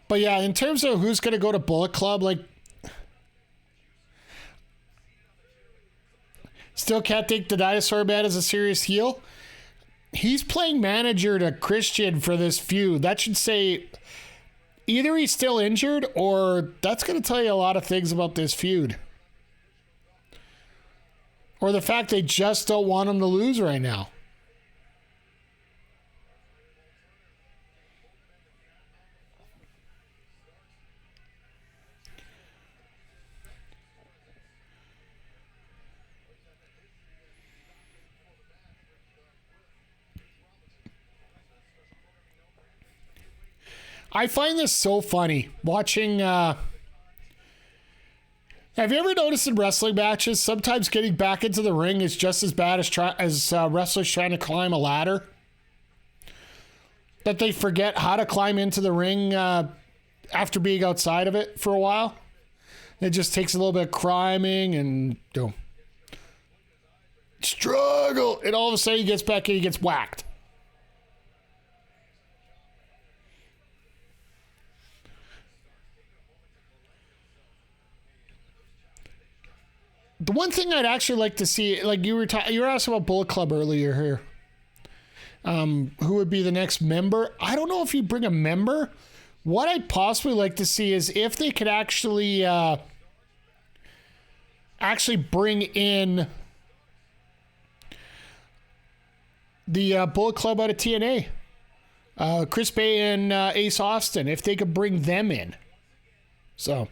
But yeah, in terms of who's going to go to Bullet Club, like, still can't think the Dinosaur Man is a serious heel. He's playing manager to Christian for this feud. That should say either he's still injured or that's going to tell you a lot of things about this feud. Or the fact they just don't want him to lose right now. I find this so funny watching. Have you ever noticed in wrestling matches, sometimes getting back into the ring is just as bad as wrestlers trying to climb a ladder? That they forget how to climb into the ring after being outside of it for a while. It just takes a little bit of climbing and struggle, and all of a sudden he gets back in, he gets whacked. The one thing I'd actually like to see, like you were asking about Bullet Club earlier here. Who would be the next member? I don't know if you bring a member. What I'd possibly like to see is if they could actually bring in the Bullet Club out of TNA. Chris Bay and Ace Austin, if they could bring them in. So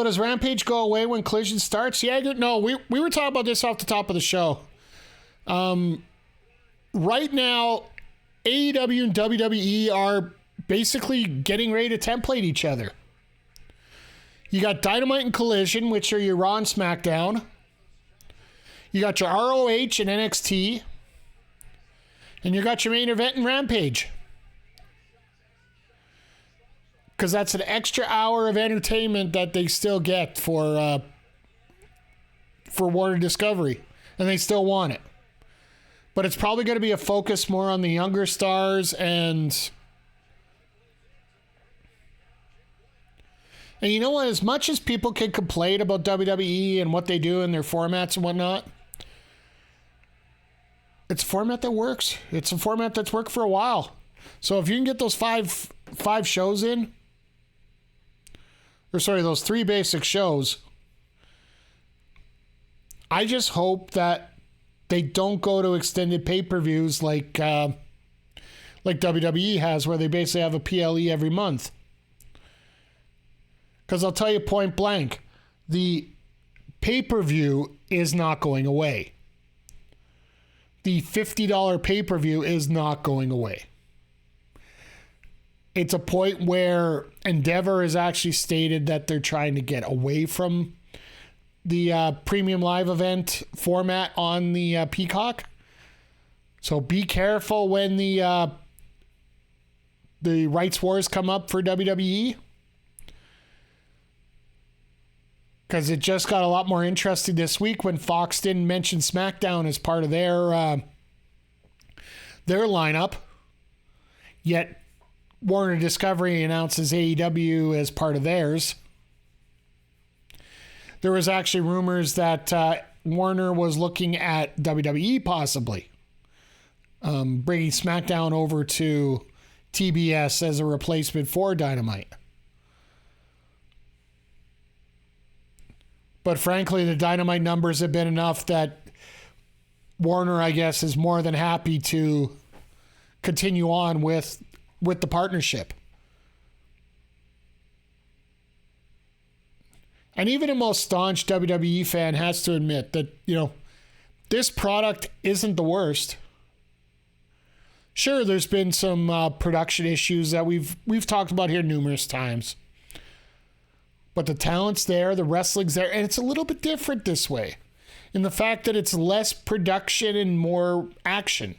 does Rampage go away when Collision starts? Yeah, no, we were talking about this off the top of the show. Right now, AEW and WWE are basically getting ready to template each other. You got Dynamite and Collision, which are your Raw and SmackDown. You got your ROH and NXT. And you got your main event and Rampage. because that's an extra hour of entertainment that they still get for Warner Discovery, and they still want it. But it's probably going to be a focus more on the younger stars and you know what? As much as people can complain about WWE and what they do in their formats and whatnot, it's a format that works. It's a format that's worked for a while. So if you can get those five shows in, or sorry, those 3 basic shows, I just hope that they don't go to extended pay-per-views like WWE has, where they basically have a PLE every month. Because I'll tell you point blank, the pay-per-view is not going away. The $50 pay-per-view is not going away. It's a point where Endeavor has actually stated that they're trying to get away from the premium live event format on the Peacock. So be careful when the rights wars come up for WWE. Because it just got a lot more interesting this week when Fox didn't mention SmackDown as part of their lineup. Yet Warner Discovery announces AEW as part of theirs. There was actually rumors that Warner was looking at WWE possibly bringing SmackDown over to TBS as a replacement for Dynamite. But frankly, the Dynamite numbers have been enough that Warner, I guess, is more than happy to continue on with the partnership. And even a most staunch WWE fan has to admit that, this product isn't the worst. Sure, there's been some production issues that we've talked about here numerous times. But the talent's there, the wrestling's there, and it's a little bit different this way in the fact that it's less production and more action.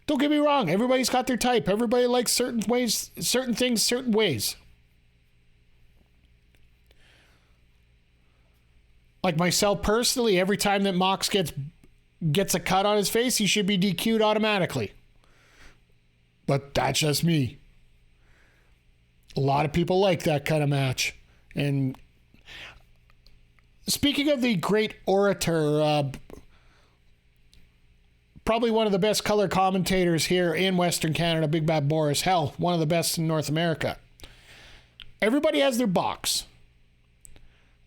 Don't get me wrong, everybody's got their type. Everybody likes certain ways, certain things, certain ways. Like myself personally, every time that Mox gets a cut on his face, he should be DQ'd automatically. But that's just me. A lot of people like that kind of match. And speaking of the great orator, probably one of the best color commentators here in Western Canada, Big Bad Boris, hell, one of the best in North America. Everybody has their box.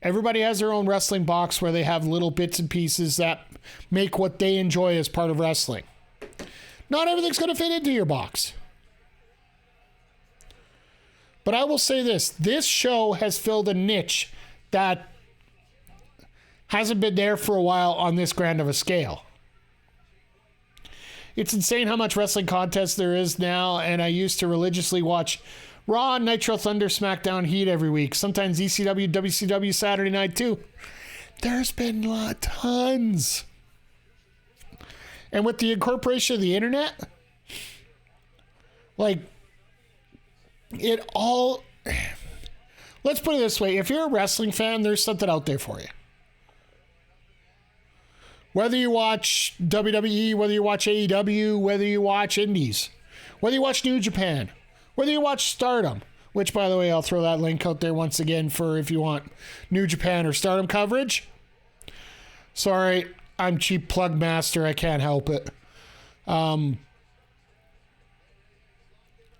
Everybody has their own wrestling box where they have little bits and pieces that make what they enjoy as part of wrestling. Not everything's going to fit into your box. But I will say this show has filled a niche that hasn't been there for a while on this grand of a scale. It's insane how much wrestling content there is now, and I used to religiously watch Raw, Nitro, Thunder, SmackDown, Heat every week. Sometimes ECW, WCW, Saturday night too. There's been tons. And with the incorporation of the internet, it all... Let's put it this way. If you're a wrestling fan, there's something out there for you. Whether you watch WWE, whether you watch AEW, whether you watch Indies, whether you watch New Japan, whether you watch Stardom, which, by the way, I'll throw that link out there once again for if you want New Japan or Stardom coverage. Sorry, I'm cheap plug master. I can't help it.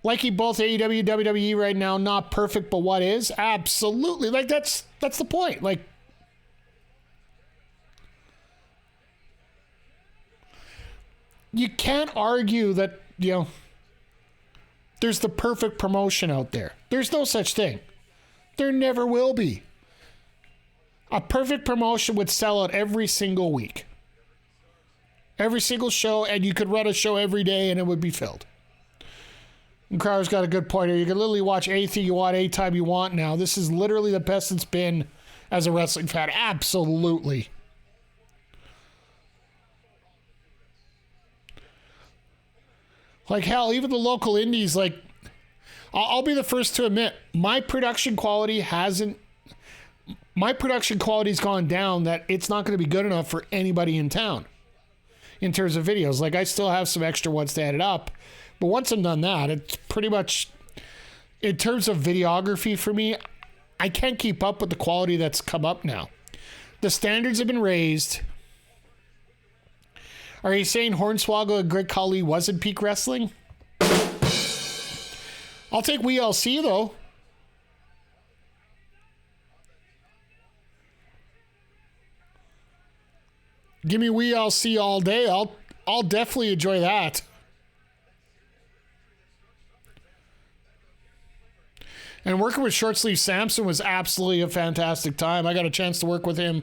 Liking both AEW and WWE right now, not perfect, but what is? Absolutely. That's the point. You can't argue that, there's the perfect promotion out there. There's no such thing. There never will be. A perfect promotion would sell out every single week. Every single show, and you could run a show every day and it would be filled. And Crowder's got a good point here. You can literally watch anything you want, anytime you want now. This is literally the best it's been as a wrestling fan. Absolutely. Hell, even the local indies, I'll be the first to admit my production quality's gone down, that it's not going to be good enough for anybody in town in terms of videos. Like, I still have some extra ones to edit up, but once I'm done that, it's pretty much, in terms of videography for me, I can't keep up with the quality that's come up now. The standards have been raised. Are you saying Hornswoggle and Greg Khali wasn't peak wrestling? I'll take WLC though. Give me WLC all day. I'll definitely enjoy that. And working with Short Sleeve Samson was absolutely a fantastic time. I got a chance to work with him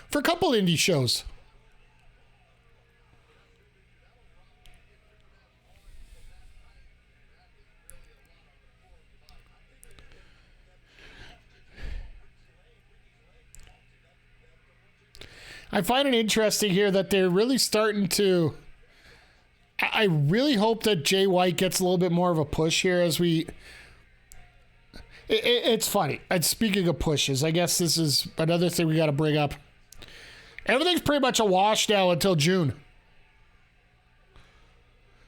for a couple indie shows. I find it interesting here that they're really starting to... I really hope that Jay White gets a little bit more of a push here as we... It's funny. And speaking of pushes, I guess this is another thing we got to bring up. Everything's pretty much a wash now until June.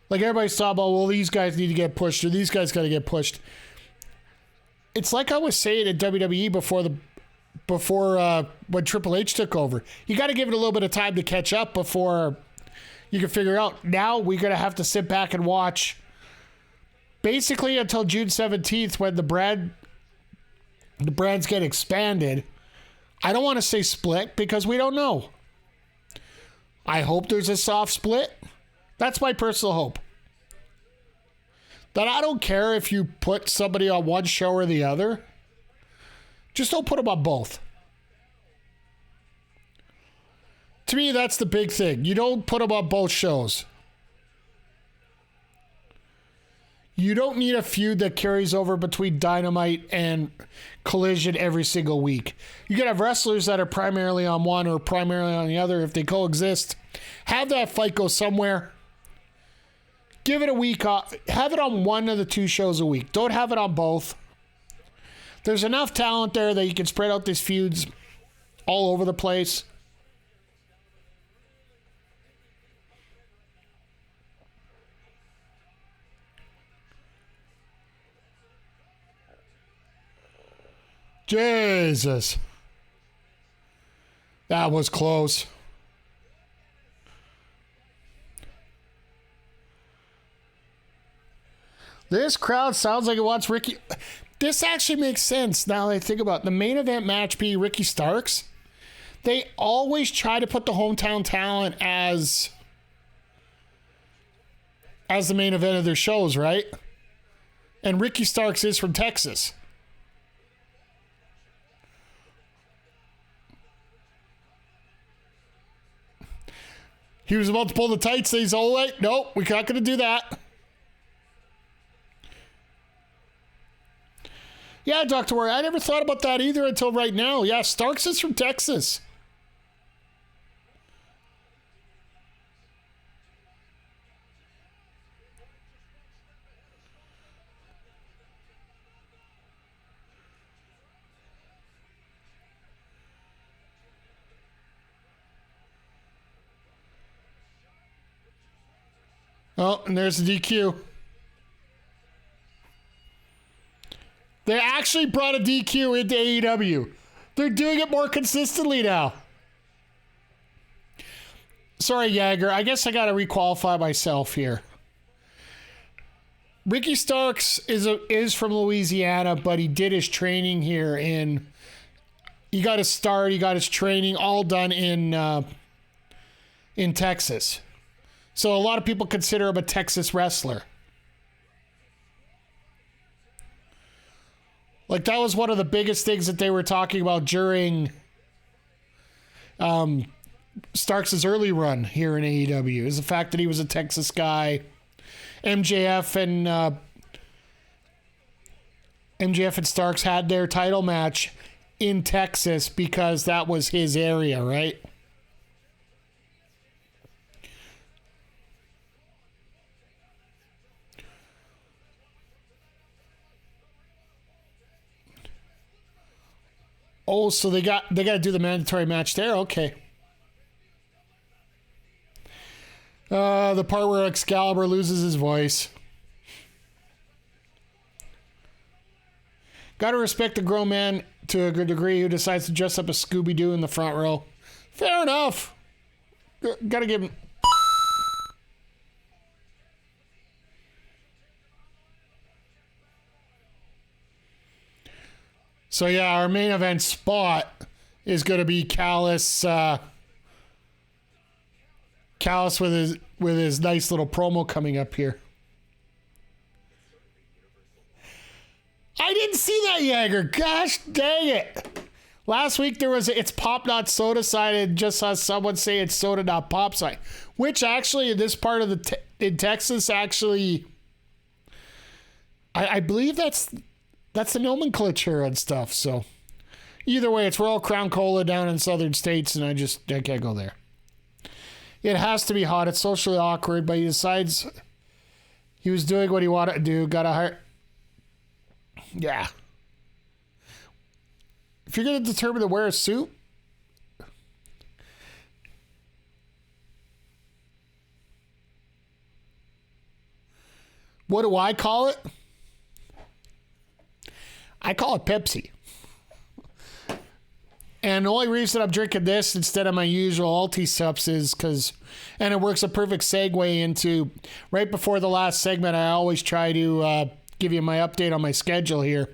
Like, everybody's talking about, well, these guys need to get pushed, or these guys got to get pushed. It's like I was saying at WWE before when Triple H took over. You got to give it a little bit of time to catch up before you can figure out. Now we're going to have to sit back and watch basically until June 17th when the brands get expanded. I don't want to say split because we don't know. I hope there's a soft split. That's my personal hope. That I don't care if you put somebody on one show or the other. Just don't put them on both. To me, that's the big thing. You don't put them on both shows. You don't need a feud that carries over between Dynamite and Collision every single week. You can have wrestlers that are primarily on one or primarily on the other. If they coexist, have that fight go somewhere. Give it a week off. Have it on one of the two shows a week. Don't have it on both. There's enough talent there that you can spread out these feuds all over the place. Jesus. That was close. This crowd sounds like it wants Ricky. This actually makes sense now that I think about it. The main event match being Ricky Starks. They always try to put the hometown talent as the main event of their shows, right? And Ricky Starks is from Texas. He was about to pull the tights. He's all right. Nope, we're not going to do that. Yeah, Dr. Warrior, I never thought about that either until right now. Yeah, Starks is from Texas. Oh, and there's the DQ. They actually brought a DQ into AEW. They're doing it more consistently now. Sorry, Jagger. I guess I got to requalify myself here. Ricky Starks is from Louisiana, but he did his training here he got his start, he got his training all done in Texas. So a lot of people consider him a Texas wrestler. Like, that was one of the biggest things that they were talking about during Starks' early run here in AEW, is the fact that he was a Texas guy. MJF and Starks had their title match in Texas because that was his area, right? Oh, so they got to do the mandatory match there. Okay. The part where Excalibur loses his voice. Got to respect a grown man to a good degree who decides to dress up as Scooby-Doo in the front row. Fair enough. Got to give him. So yeah, our main event spot is going to be Callis. Callis with his nice little promo coming up here. I didn't see that, Jagger. Gosh dang it. Last week there was it's pop not soda sign and just saw someone say it's soda not pop sign. Which actually in this part of in Texas actually I believe that's the nomenclature and stuff. So either way, it's Royal Crown Cola down in southern states and I can't go there. It has to be hot. It's socially awkward, but he decides he was doing what he wanted to do. Got to hire. Yeah. If you're going to determine to wear a suit, what do I call it? I call it Pepsi. And the only reason I'm drinking this instead of my usual Alti-Sups is because, and it works a perfect segue into, right before the last segment, I always try to give you my update on my schedule here.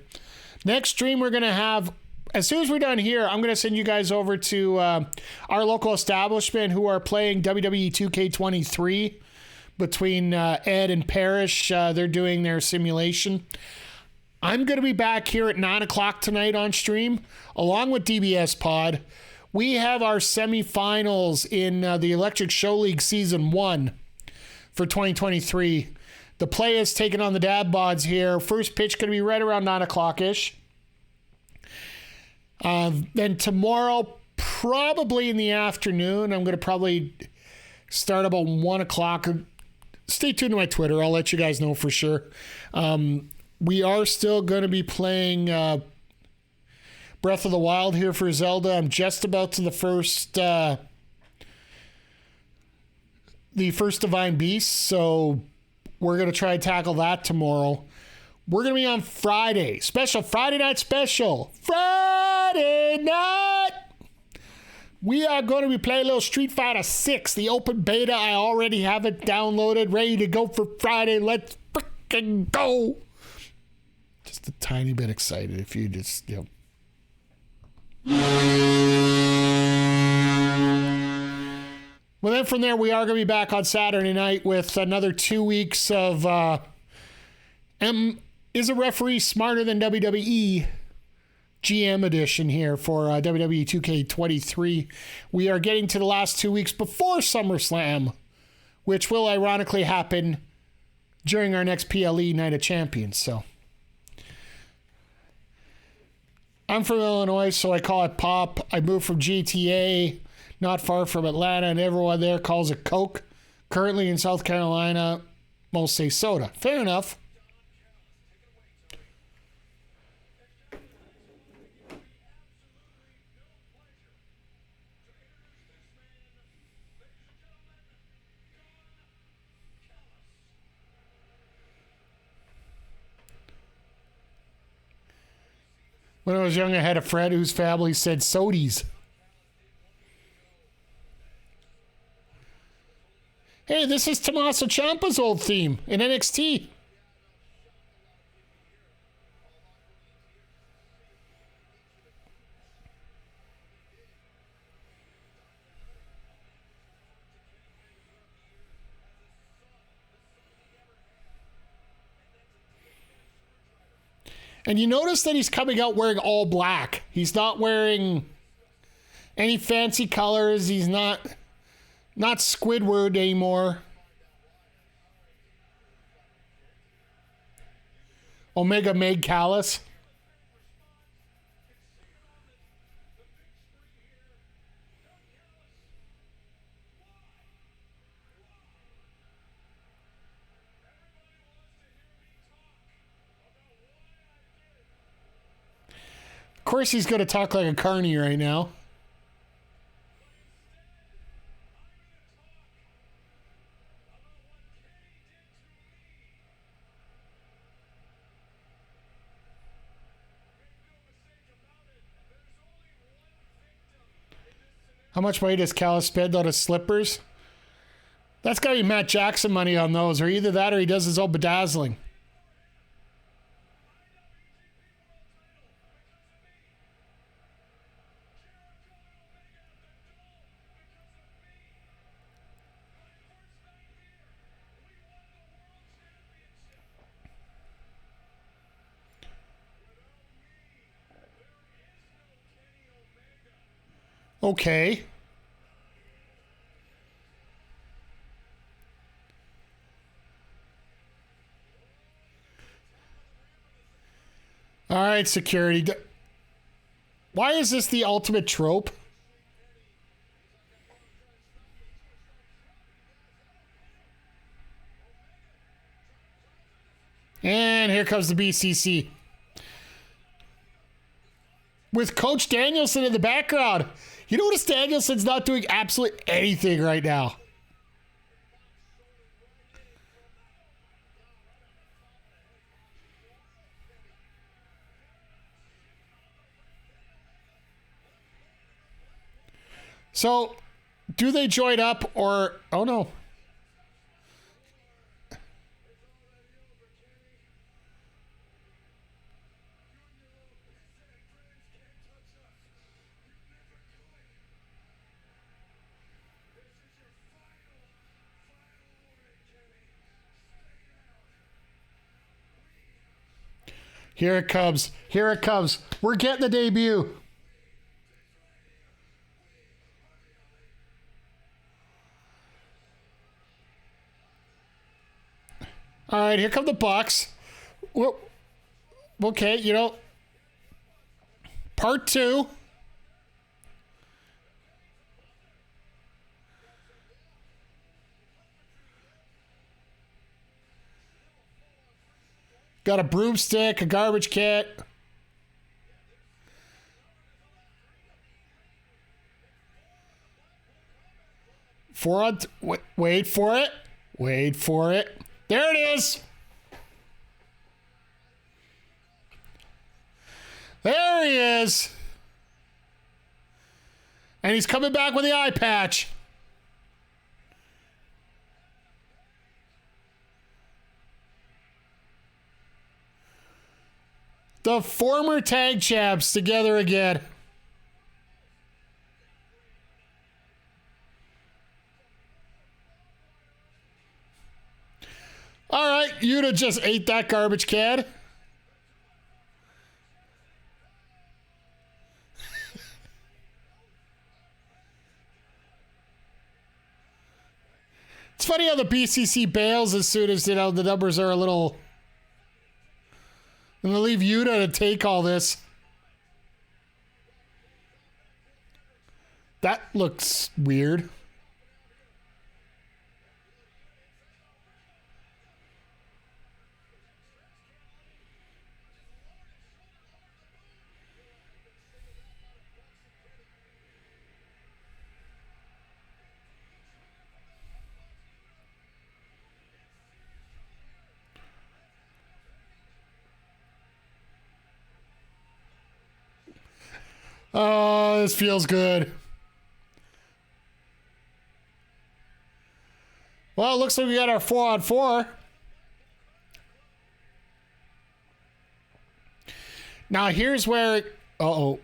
Next stream we're going to have, as soon as we're done here, I'm going to send you guys over to our local establishment who are playing WWE 2K23 between Ed and Parrish. They're doing their simulation. I'm going to be back here at 9 o'clock tonight on stream, along with DBS Pod. We have our semifinals in the Electric Show League Season 1 for 2023. The play is taking on the Dad Bods here. First pitch going to be right around 9 o'clock-ish. Then tomorrow, probably in the afternoon, I'm going to probably start about 1 o'clock. Stay tuned to my Twitter. I'll let you guys know for sure. We are still going to be playing Breath of the Wild here for Zelda. I'm just about to the first Divine Beast, so we're going to try and tackle that tomorrow. We're going to be on Friday. Friday night special. Friday night! We are going to be playing a little Street Fighter 6, the open beta. I already have it downloaded, ready to go for Friday. Let's freaking go! Just a tiny bit excited if you just, you know. Well, then from there, we are going to be back on Saturday night with another 2 weeks of Is a Referee Smarter Than WWE GM edition here for WWE 2K23. We are getting to the last 2 weeks before SummerSlam, which will ironically happen during our next PLE Night of Champions. So I'm from Illinois, so I call it Pop. I moved from GTA, not far from Atlanta, and everyone there calls it Coke. Currently in South Carolina, most say soda. Fair enough. When I was young, I had a friend whose family said sodies. Hey, this is Tommaso Ciampa's old theme in NXT. And you notice that he's coming out wearing all black. He's not wearing any fancy colors. He's not Squidward anymore. Omega made Callis. Of course he's going to talk like a carny right now. How much money does Callis spend on his slippers? That's got to be Matt Jackson money on those, or either that or he does his own bedazzling. Okay. All right, security. Why is this the ultimate trope? And here comes the BCC. With Coach Danielson in the background. You notice Danielson's not doing absolutely anything right now. So, do they join up or... Oh, no. Here it comes. Here it comes. We're getting the debut. All right, here come the Bucks. Well, okay, you know, part 2. Got a broomstick, a garbage kit. Wait for it. Wait for it. There it is. There he is. And he's coming back with the eye patch. The former tag champs together again. All right, Yuta just ate that garbage can. It's funny how the BCC bails as soon as, you know, the numbers are a little... I'm going to leave Yuta to take all this. That looks weird. Oh, this feels good. Well, it looks like we got our 4-on-4. Now, here's where... Uh-oh.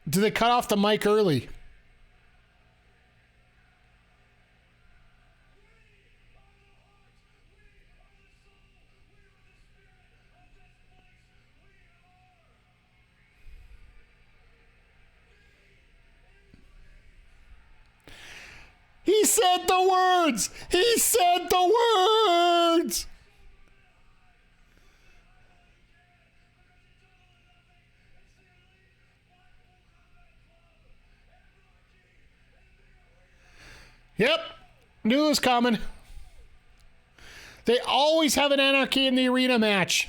Do they cut off the mic early? He said the words! He said the words! Yep. Knew it was coming. They always have an Anarchy in the Arena match.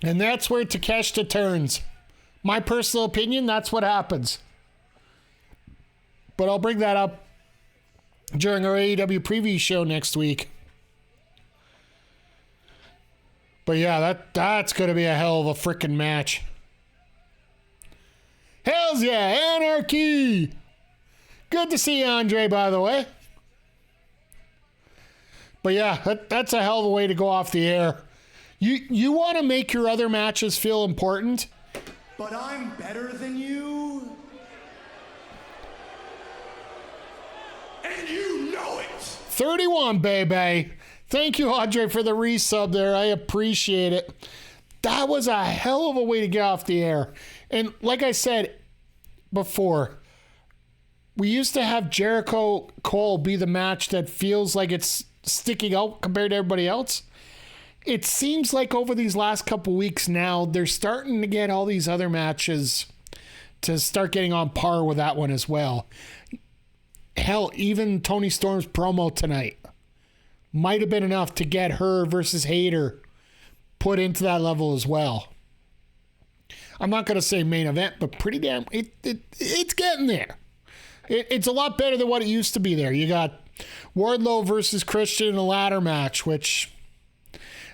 And that's where Takeshita turns. My personal opinion, that's what happens. But I'll bring that up during our AEW preview show next week. But yeah, that's going to be a hell of a freaking match. Hells yeah, Anarchy! Good to see you, Andre, by the way. But yeah, that's a hell of a way to go off the air. You want to make your other matches feel important? But I'm better than you. And you know it. 31, baby. Thank you, Andre, for the resub there. I appreciate it. That was a hell of a way to get off the air. And like I said before, we used to have Jericho Cole be the match that feels like it's sticking out compared to everybody else. It seems like over these last couple weeks now, they're starting to get all these other matches to start getting on par with that one as well. Hell, even Toni Storm's promo tonight might have been enough to get her versus Hayter put into that level as well. I'm not going to say main event, but pretty damn, it's getting there. It's a lot better than what it used to be there. You got Wardlow versus Christian in a ladder match, which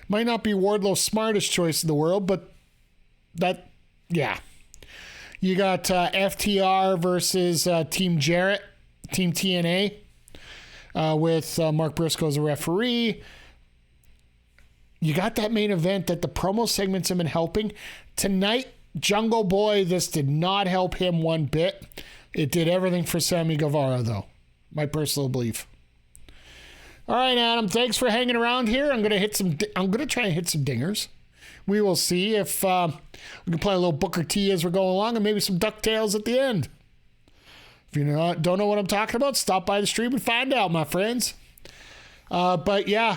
might not be Wardlow's smartest choice in the world, but yeah. You got FTR versus Team Jarrett, Team TNA. With Mark Briscoe as a referee. You got that main event that the promo segments have been helping. Tonight, Jungle Boy, this did not help him one bit. It did everything for Sammy Guevara, though. My personal belief. All right, Adam, thanks for hanging around here. I'm gonna try and hit some dingers. We will see if we can play a little Booker T as we're going along, and maybe some DuckTales at the end. If you don't know what I'm talking about, stop by the stream and find out, my friends. But yeah,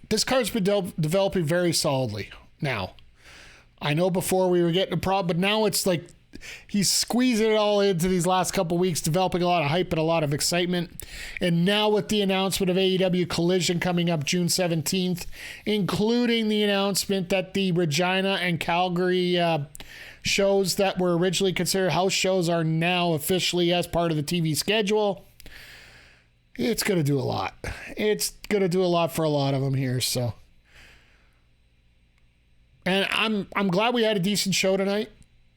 this card's been developing very solidly now. I know before we were getting a problem, but now it's like he's squeezing it all into these last couple weeks, developing a lot of hype and a lot of excitement. And now with the announcement of AEW Collision coming up June 17th, including the announcement that the Regina and Calgary shows that were originally considered house shows are now officially as part of the TV schedule. It's going to do a lot. It's going to do a lot for a lot of them here. So, and I'm glad we had a decent show tonight.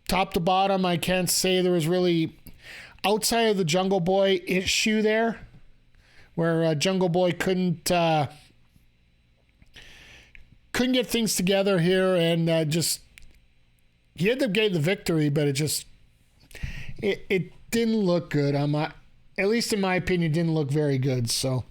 Top to bottom, I can't say there was really, outside of the Jungle Boy issue there, where Jungle Boy couldn't get things together here, and just he ended up getting the victory, but it didn't look good. At least in my opinion, it didn't look very good. So